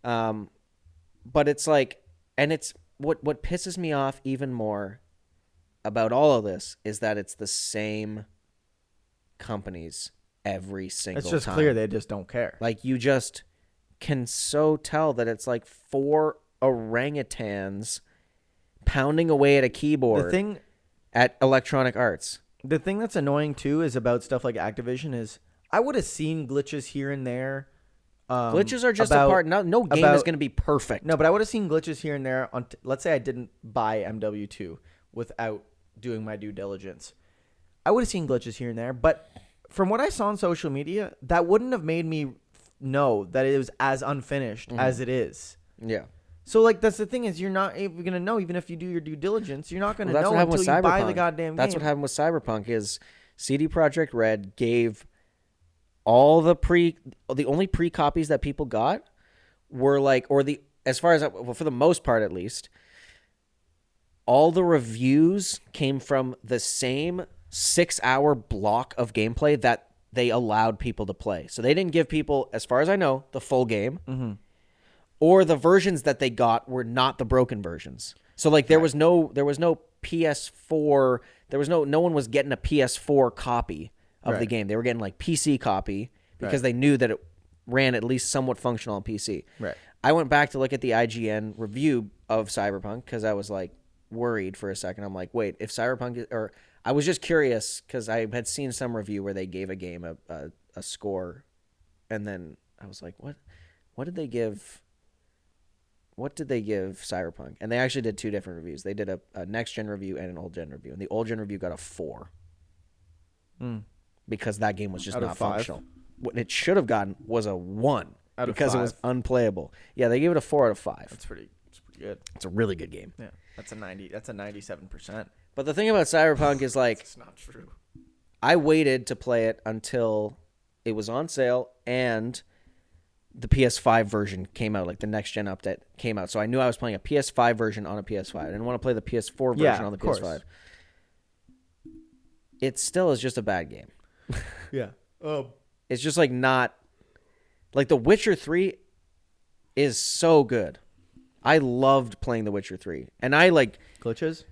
But it's like, and it's what pisses me off even more about all of this is that it's the same companies every single It's just time. clear they just don't care. Like, you just can so tell that it's like 4 orangutans pounding away at a keyboard at Electronic Arts. The thing that's annoying too is about stuff like Activision is I would have seen glitches here and there. Glitches are just a part. No game is going to be perfect. No, but I would have seen glitches here and there. Let's say I didn't buy MW2 without doing my due diligence. I would have seen glitches here and there. But from what I saw on social media, that wouldn't have made me know that it was as unfinished as it is. Yeah. So, like, that's the thing is you're not even going to know, even if you do your due diligence, you're not going to know what until you buy the goddamn game. That's what happened with Cyberpunk is CD Projekt Red gave all the only pre-copies that people got were like, as far as, well, for the most part at least, all the reviews came from the same 6-hour block of gameplay that they allowed people to play. So they didn't give people, as far as I know, the full game. Mm-hmm. Or the versions that they got were not the broken versions. So like there was no PS4, no one was getting a PS4 copy of the game. They were getting like PC copy because they knew that it ran at least somewhat functional on PC. Right. I went back to look at the IGN review of Cyberpunk because I was like worried for a second. I'm like, wait, if Cyberpunk or I was just curious because I had seen some review where they gave a game a score, and then I was like, what did they give? What did they give Cyberpunk? And they actually did 2 different reviews. They did a next-gen review and an old-gen review. And the old-gen review got a 4. Because that game was just not functional. What it should have gotten was a 1 because it was unplayable. Yeah, they gave it a 4 out of 5. That's pretty good. It's a really good game. Yeah, that's a 97%. But the thing about Cyberpunk is like... It's not true. I waited to play it until it was on sale and... the PS5 version came out, like the next gen update came out. So I knew I was playing a PS5 version on a PS5. I didn't want to play the PS4 version on the PS5. It still is just a bad game. Yeah. It's just like not like The Witcher 3 is so good. I loved playing The Witcher 3. And I like glitches?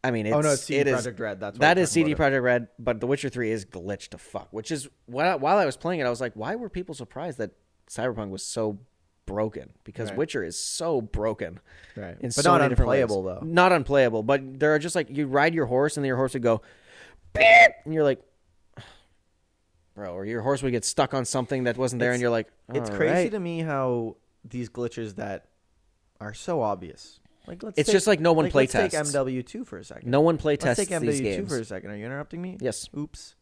I mean, it's CD Projekt Red. That is CD Projekt Red, but The Witcher 3 is glitched to fuck, which is while I was playing it, I was like, why were people surprised that Cyberpunk was so broken? Because Witcher is so broken, right? But so not unplayable though. Not unplayable, but there are just like you ride your horse and your horse would go, beep, and you're like, bro, or your horse would get stuck on something that wasn't there, and you're like, it's crazy to me how these glitches that are so obvious. Like it's just like no one play tests. Let's take MW2 for a second. No one play tests. Let's take these MW2 games. for a second. Are you interrupting me? Yes. Oops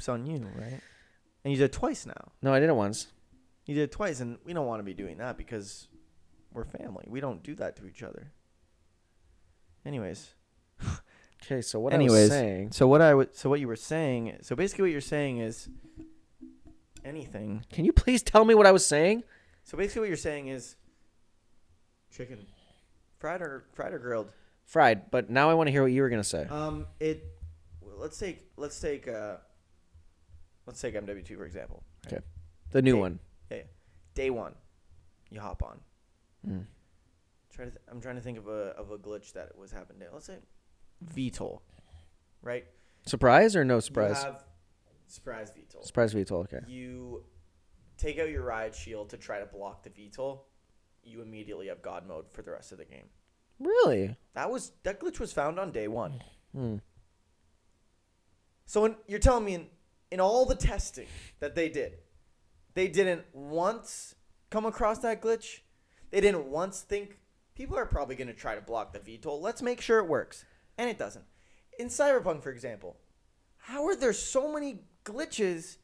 on you, right? And you did it twice now. No, I did it once. You did it twice, and we don't want to be doing that because we're family. We don't do that to each other. Anyways. Okay, so what I was saying. So what you were saying. So basically, what you're saying is anything. Can you please tell me what I was saying? So basically, what you're saying is chicken, fried or grilled. Fried, but now I want to hear what you were gonna say. Let's take MW2 for example. Right? Okay, the new one. Yeah. Day one, you hop on. I'm trying to think of a glitch that was happening. Let's say VTOL, right? Surprise or no surprise? You have surprise VTOL. Surprise VTOL. Okay. You take out your ride shield to try to block the VTOL. You immediately have God mode for the rest of the game. Really? That glitch was found on day one. So you're telling me in all the testing that they did, they didn't once come across that glitch? They didn't once think, people are probably going to try to block the VTOL. Let's make sure it works. And it doesn't. In Cyberpunk, for example, how are there so many glitches?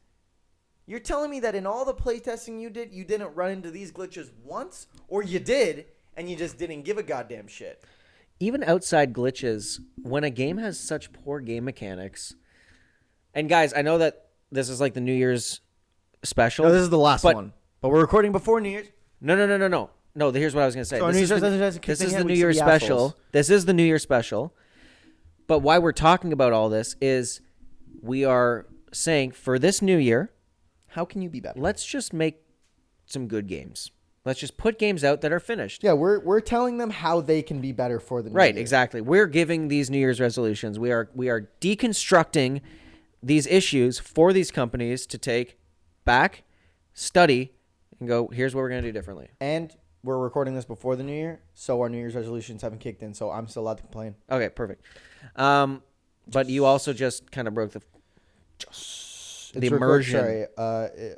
You're telling me that in all the playtesting you did, you didn't run into these glitches once? Or you did, and you just didn't give a goddamn shit? Even outside glitches, when a game has such poor game mechanics... And guys, I know that this is like the New Year's special. No, this is the last one. But we're recording before New Year's. No. No, here's what I was going to say. So this is the New Year's special. This is the New Year's special. But why we're talking about all this is we are saying for this new year, how can you be better? Let's just make some good games. Let's just put games out that are finished. Yeah, we're telling them how they can be better for the new Right, year. exactly. We're giving these New Year's resolutions. We are deconstructing these issues for these companies to take back, study, and go, here's what we're going to do differently. And we're recording this before the new year, so our New Year's resolutions haven't kicked in, so I'm still allowed to complain. Okay, perfect. But you also just kind of broke the immersion.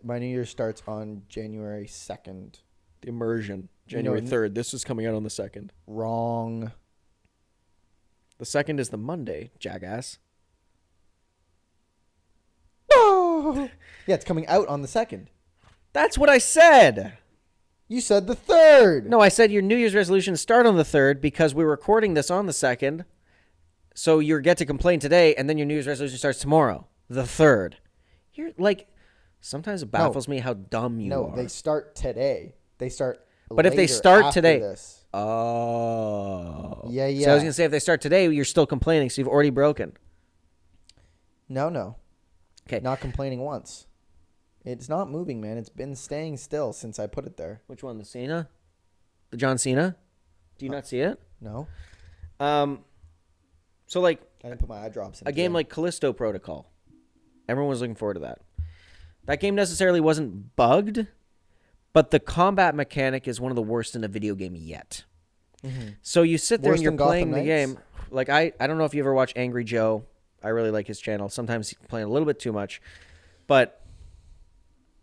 My New Year starts on January 2nd. The immersion. January 3rd. This is coming out on the 2nd. Wrong. The 2nd is the Monday, jackass. Oh! Yeah, it's coming out on the 2nd. That's what I said. You said the 3rd. No, I said your New Year's resolutions start on the 3rd because we're recording this on the 2nd. So you get to complain today, and then your New Year's resolution starts tomorrow, the 3rd. You're like, sometimes it baffles me how dumb you are. No, they start today. They start But if they later start after today. this. Oh. Yeah. So I was going to say, if they start today, you're still complaining, so you've already broken. No. Okay. Not complaining once. It's not moving, man. It's been staying still since I put it there. Which one? The Cena? The John Cena? Do you not see it? No. So, like, I didn't put my eye drops in. a game like Callisto Protocol. Everyone was looking forward to that. That game necessarily wasn't bugged, but the combat mechanic is one of the worst in a video game yet. Mm-hmm. So you sit there Worse and you're than Gotham playing the Knights? game. Like, I don't know if you ever watch Angry Joe. I really like his channel. Sometimes he's playing a little bit too much, but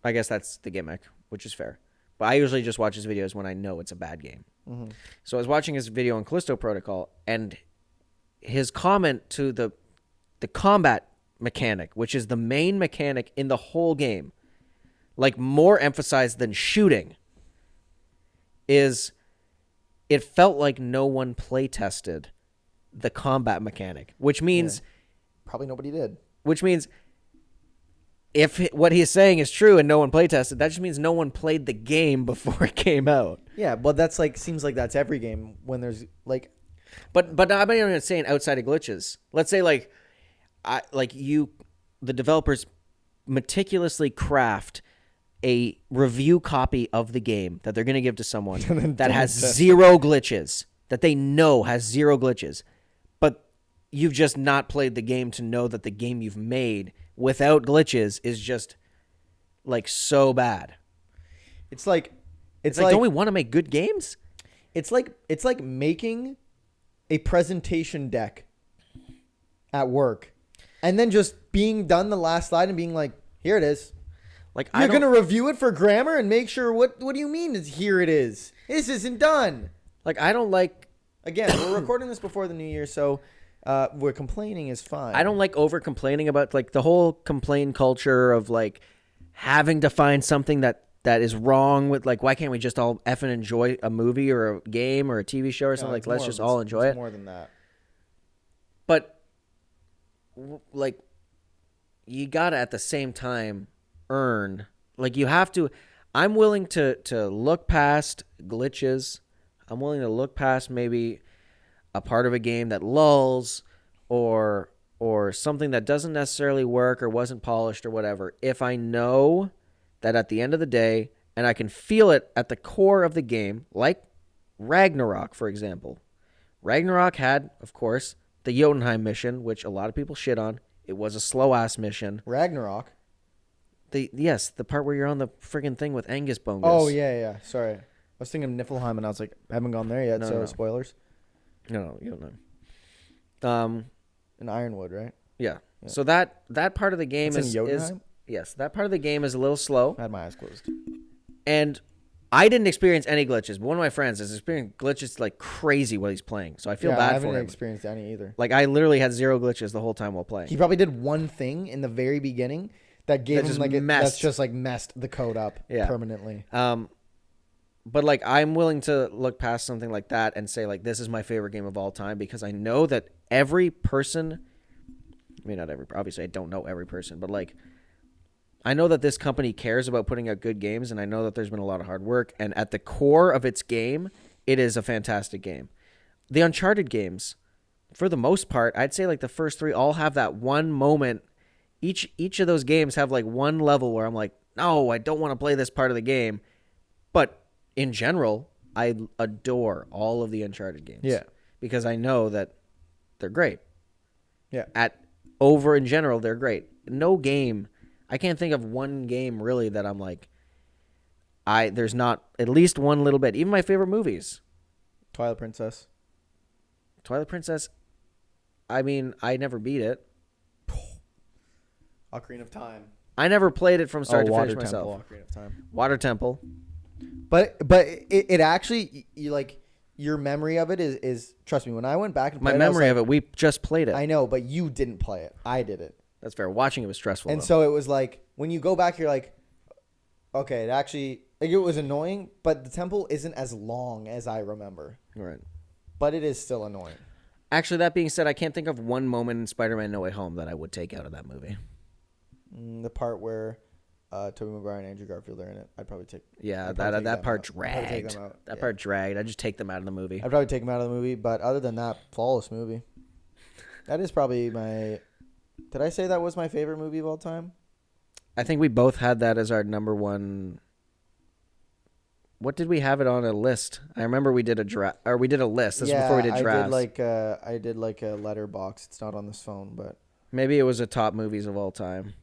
I guess that's the gimmick, which is fair. But I usually just watch his videos when I know it's a bad game. Mm-hmm. So I was watching his video on Callisto Protocol, and his comment to the combat mechanic, which is the main mechanic in the whole game, like more emphasized than shooting, is it felt like no one play tested the combat mechanic, which means Probably nobody did. which means if what he's saying is true and no one play tested, that just means no one played the game before it came out. Yeah, but that's like seems like that's every game when there's like. But I'm not even saying outside of glitches. Let's say the developers meticulously craft a review copy of the game that they're going to give to someone that has zero glitches, that they know has zero glitches, but you've just not played the game to know that the game you've made without glitches is just like so bad. It's like don't we want to make good games? It's like making a presentation deck at work and then just being done the last slide and being like, here it is. Like, You're going to review it for grammar and make sure what do you mean is here it is? This isn't done. Like, I don't like... Again, we're recording this before the new year, so we're complaining is fine. I don't like over complaining about like the whole complain culture of like having to find something that is wrong with, like, why can't we just all effing enjoy a movie or a game or a TV show or something? Like, let's just all enjoy it. More than that. But like, you gotta at the same time earn, like, you have to. I'm willing to look past glitches. I'm willing to look past maybe a part of a game that lulls or something that doesn't necessarily work or wasn't polished or whatever, if I know that at the end of the day, and I can feel it at the core of the game, like Ragnarok, for example. Ragnarok had, of course, the Jotunheim mission, which a lot of people shit on. It was a slow-ass mission. Ragnarok? The part where you're on the friggin' thing with Angus Bongus. Oh, yeah. Sorry. I was thinking of Niflheim, and I was like, I haven't gone there yet, No. spoilers. No, you don't know. In Ironwood, right? Yeah. So that part of the game It's in is Jotunheim? yes, that part of the game is a little slow. I had my eyes closed. And I didn't experience any glitches, but one of my friends has experienced glitches like crazy while he's playing. So I feel I bad haven't for him. experienced any either. Like, I literally had zero glitches the whole time while playing. He probably did one thing in the very beginning that gave him like that's just like messed the code up permanently. But like, I'm willing to look past something like that and say, like, this is my favorite game of all time, because I know that every person, I mean, not every, obviously I don't know every person, but like, I know that this company cares about putting out good games, and I know that there's been a lot of hard work, and at the core of its game, it is a fantastic game. The Uncharted games, for the most part, I'd say like the first three all have that one moment. Each of those games have like one level where I'm like, no, I don't want to play this part of the game, but in general, I adore all of the Uncharted games. Yeah. Because I know that they're great. Yeah. In general, they're great. No game, I can't think of one game really that I'm like, there's not at least one little bit. Even my favorite movies. Twilight Princess. Twilight Princess, I mean, I never beat it. Ocarina of Time. I never played it from start to Water finish Temple. myself. Ocarina of Time. Water Temple. But it actually, you like, your memory of it is trust me, when I went back and My played it, I was memory like, of it, we just played it. I know, but you didn't play it. I did it. That's fair. Watching it was stressful. And though. so it was like, when you go back, you're like, okay, it actually, like, it was annoying, but the temple isn't as long as I remember. Right. But it is still annoying. Actually, that being said, I can't think of one moment in Spider-Man No Way Home that I would take out of that movie. The part where Tobey Maguire and Andrew Garfield are in it, I'd probably take. Yeah, I'd probably that take part them out. I'd probably take dragged. them out. That Yeah. part dragged. I'd just take them out of the movie. I'd probably take them out of the movie, but other than that, flawless movie. That is probably my. Did I say that was my favorite movie of all time? I think we both had that as our number one. What did we have it on a list? I remember we did a list. This was before we did drafts. I did like a letterbox. It's not on this phone, but Maybe it was a top movies of all time.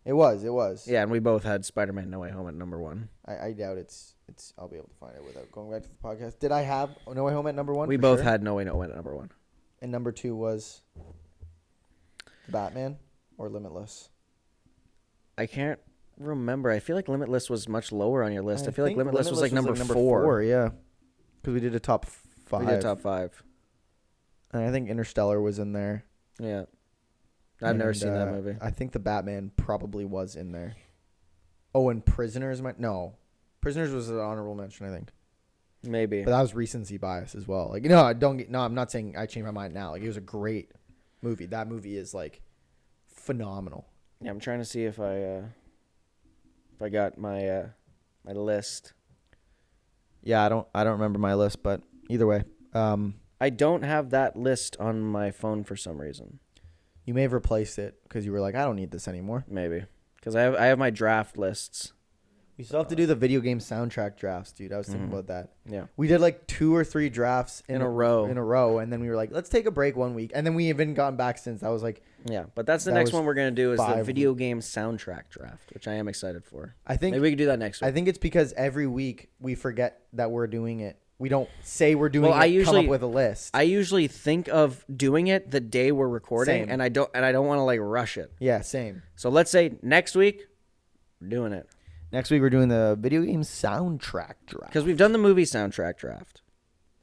it was. Yeah, and we both had Spider-Man No Way Home at number one. I doubt it's. I'll be able to find it without going back to the podcast. Did I have No Way Home at number one? We For both sure? had No Way Home at number one. And number two was Batman or Limitless. I can't remember. I feel like Limitless was much lower on your list. I feel like think Limitless was like number four. 4, yeah. Because we did a top 5. We did top 5. And I think Interstellar was in there. Yeah. I've never seen that movie. I think the Batman probably was in there. Oh, and Prisoners no. Prisoners was an honorable mention, I think. Maybe. But that was recency bias as well. Like, I'm not saying I changed my mind now. Like, it was a great movie. That movie is like phenomenal. Yeah, I'm trying to see if I got my my list. Yeah, I don't remember my list, but either way, I don't have that list on my phone for some reason. you may have replaced it because you were like, I don't need this anymore. Maybe because I have my draft lists. We still have to do the video game soundtrack drafts, dude. I was thinking about that. Yeah. We did like 2 or 3 drafts In a row. and then we were like, let's take a break one week, and then we haven't gotten back since. That was like, Yeah, but that's the That next was one we're gonna do is the 5 video game soundtrack draft, which I am excited for. I think Maybe we could do that next week. I think it's because every week we forget that we're doing it. We don't say we're doing Well, it. I come usually- up with a list. I usually think of doing it the day we're recording, Same. and I don't want to like rush it. Yeah, same. So let's say next week we're doing it Next week we're doing the video game soundtrack draft. because we've done the movie soundtrack draft.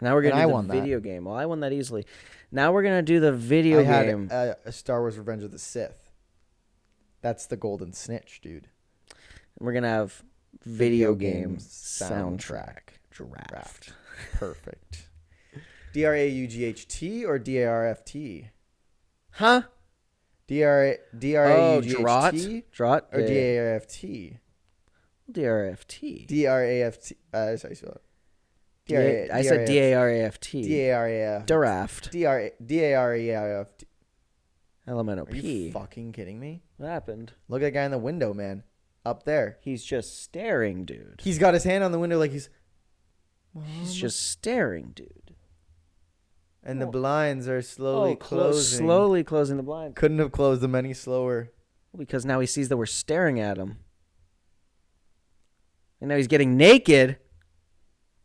Now we're And gonna I do won the that. video game. Well, I won that easily. Now we're gonna do the video I had game. a Star Wars Revenge of the Sith. That's the golden snitch, dude. We're gonna have video game soundtrack draft. Perfect. DRAUGHT or DARFT? Huh? DRAUGHT Draught or DARFT? DRFT. DRAFT. Sorry, spell it. I said DARAFT. DARAF. Draft. DARAFT. Elemental Are you P. fucking kidding me? What happened? Look at that guy in the window, man. Up there. He's just staring, dude. He's got his hand on the window like he's... He's just staring, dude. And the blinds are slowly closing. Slowly closing the blind. Couldn't have closed them any slower. Because now he sees that we're staring at him. And now he's getting naked.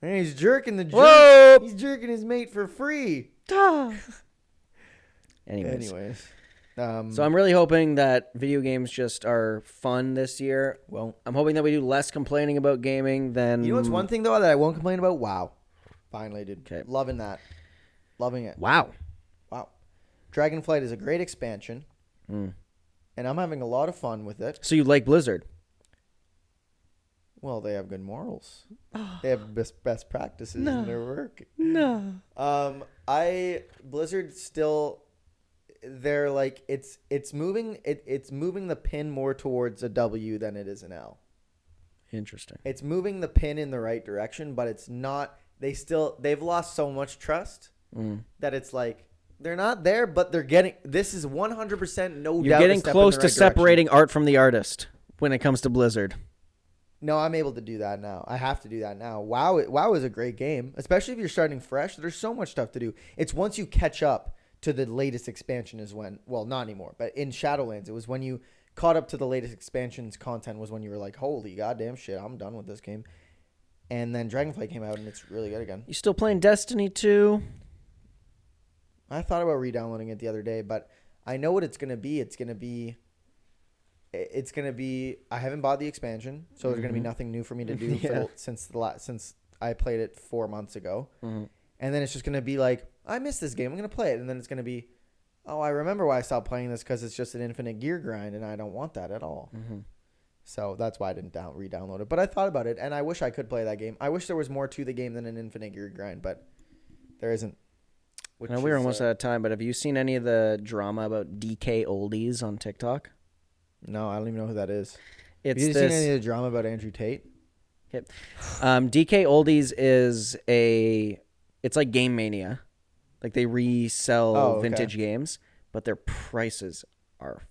And he's jerking the jerk. Whoa! He's jerking his mate for free. Anyways. So I'm really hoping that video games just are fun this year. well, I'm hoping that we do less complaining about gaming than... you know what's one thing, though, that I won't complain about? WoW. Finally, dude. Okay. Loving that. Loving it. Wow. Wow. Dragonflight is a great expansion. Mm. And I'm having a lot of fun with it. So you like Blizzard? Well, they have good morals. They have best practices in their work. No. Blizzard still, they're like, it's moving the pin more towards a W than it is an L. Interesting. It's moving the pin in the right direction, but it's not, they've lost so much trust that it's like, they're not there, but they're getting, this is 100% no doubt. You're getting close to separating art from the artist when it comes to Blizzard. No, I'm able to do that now. I have to do that now. WoW is a great game, especially if you're starting fresh. There's so much stuff to do. It's once you catch up to the latest expansion is when, well, not anymore, but in Shadowlands, it was when you caught up to the latest expansion's content was when you were like, holy goddamn shit, I'm done with this game. And then Dragonflight came out and it's really good again. You still playing Destiny 2? I thought about re-downloading it the other day, but I know what it's going to be. I haven't bought the expansion, so there's going to be nothing new for me to do since I played it 4 months ago. Mm-hmm. And then it's just going to be like, I missed this game, I'm going to play it. And then it's going to be, oh, I remember why I stopped playing this because it's just an infinite gear grind, and I don't want that at all. Mm-hmm. So that's why I didn't re-download it. But I thought about it, and I wish I could play that game. I wish there was more to the game than an infinite gear grind, but there isn't. Now, we're almost out of time, but have you seen any of the drama about DK Oldies on TikTok? No, I don't even know who that is. Have you seen any of the drama about Andrew Tate? Yep. DK Oldies is it's like Game Mania. Like they resell vintage games, but their prices are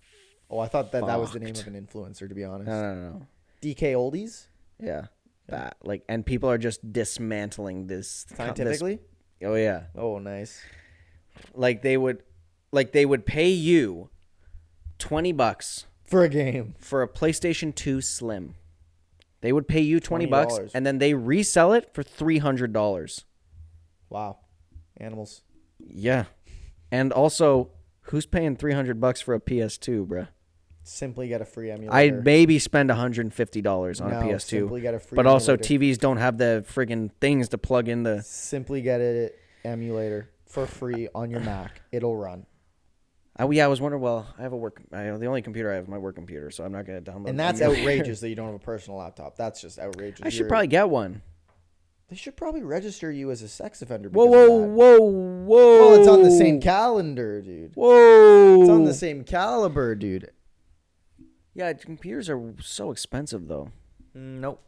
I thought that was the name of an influencer, to be honest. No. DK Oldies? Yeah. That and people are just dismantling this scientifically? Oh yeah. Oh, nice. Like they would pay you $20 for a game for a PlayStation 2 Slim. They would pay you $20 and then they resell it for $300. Wow. Animals. Yeah. And also, who's paying $300 for a PS2, bruh? Simply get a free emulator. I'd maybe spend $150 on a PS2. Simply get a free but also, emulator. TVs don't have the friggin' things to plug in the... Simply get an emulator for free on your Mac. It'll run. I was wondering, I have the only computer I have is my work computer, so I'm not going to download it. And that's outrageous that you don't have a personal laptop. That's just outrageous. I should probably get one. They should probably register you as a sex offender. Whoa. Well, it's on the same calendar, dude. Whoa. It's on the same caliber, dude. Yeah, computers are so expensive, though. Nope.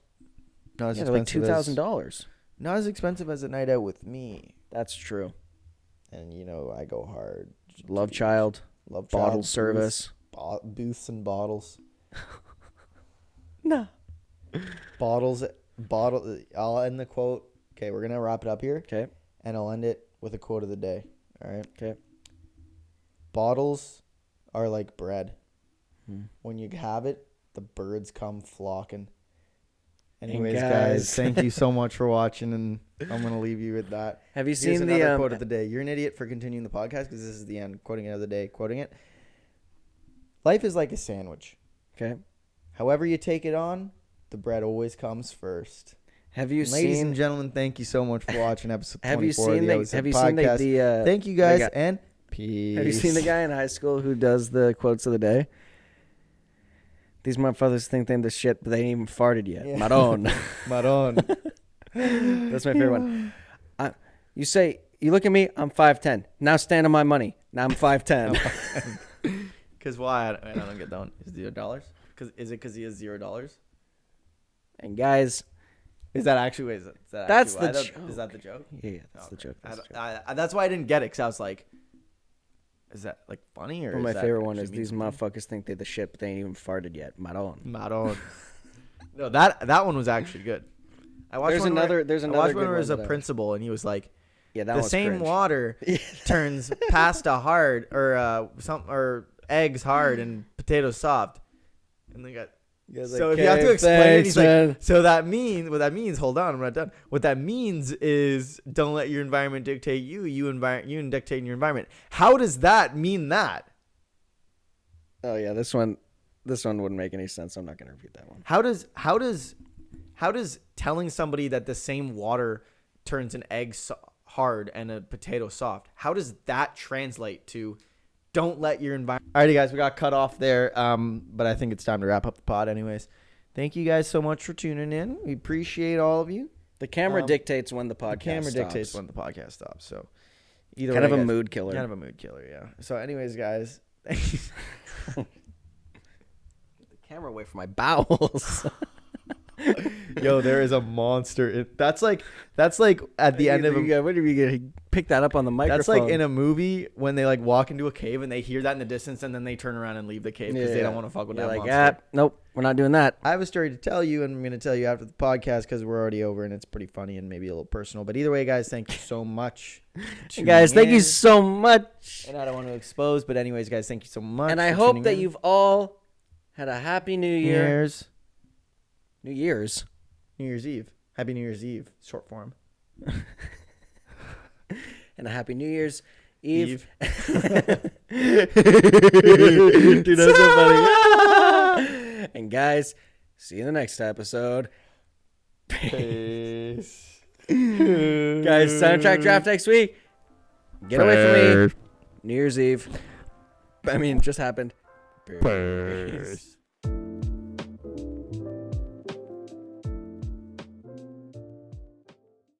Not as expensive. Like $2,000. Not as expensive as a night out with me. That's true. And, I go hard. Love child. Bottle service. Booths and bottles. No. Bottle. I'll end the quote. Okay, we're going to wrap it up here. Okay. And I'll end it with a quote of the day. All right? Okay. Bottles are like bread. When you have it, the birds come flocking. Anyways, guys, thank you so much for watching, and I'm going to leave you with that. Have you Here's seen another quote of the day? You're an idiot for continuing the podcast because this is the end. Quoting it of the day. Quoting it. Life is like a sandwich. Okay. However you take it on, the bread always comes first. Ladies and gentlemen, thank you so much for watching episode 24 Have you seen of the O.S.I podcast. Thank you guys, and peace. Have you seen the guy in high school who does the quotes of the day? These motherfuckers think they're the shit, but they ain't even farted yet. Yeah. Maron. That's my favorite one. You look at me, I'm 5'10". Now stand on my money. Now I'm 5'10". Because why? I don't get that one. Is it $0? Is it because he has $0? And guys, is that actually? Is that that's actually the joke. Is that the joke? Yeah, that's the joke. That's why I didn't get it. Because I was like, is that like funny or? Well, my favorite one is these motherfuckers think they're the shit, but they ain't even farted yet. Maron. No, that one was actually good. I watched there's another one where there was a principal, and he was like, "Yeah, that the was same cringe. water turns pasta hard, or eggs hard, and potatoes soft." And they got. So if you have to explain it, he's like, so what that means, hold on, I'm not done. What that means is don't let your environment dictate you. You dictate your environment. How does that mean that? Oh yeah, this one wouldn't make any sense. I'm not going to repeat that one. How does telling somebody that the same water turns an egg hard and a potato soft, how does that translate to don't let your environment... Alrighty, guys, we got cut off there, but I think it's time to wrap up the pod anyways. Thank you guys so much for tuning in. We appreciate all of you. The camera dictates when the podcast dictates when the podcast stops, so... Either kind way, of a mood killer. Kind of a mood killer, yeah. So anyways, guys, thank you. The camera away from my bowels. Yo, there is a monster. That's like at the end of a, What are you gonna pick that up on the microphone? that's like in a movie when they like walk into a cave and they hear that in the distance and then they turn around and leave the cave because they don't want to fuck with that monster. Ah, nope, we're not doing that. I have a story to tell you, and I'm going to tell you after the podcast because we're already over and it's pretty funny and maybe a little personal. But either way, guys, thank you so much. Guys, thank you so much. And I don't want to expose, but anyways, guys, thank you so much. And I hope that you've all had a happy New Year. New Year's Eve. Happy New Year's Eve, short form. And a happy New Year's Eve. Dude, that's so funny. And guys, see you in the next episode. Peace. Guys, soundtrack draft next week. Get away from me. New Year's Eve. I mean, just happened. Peace.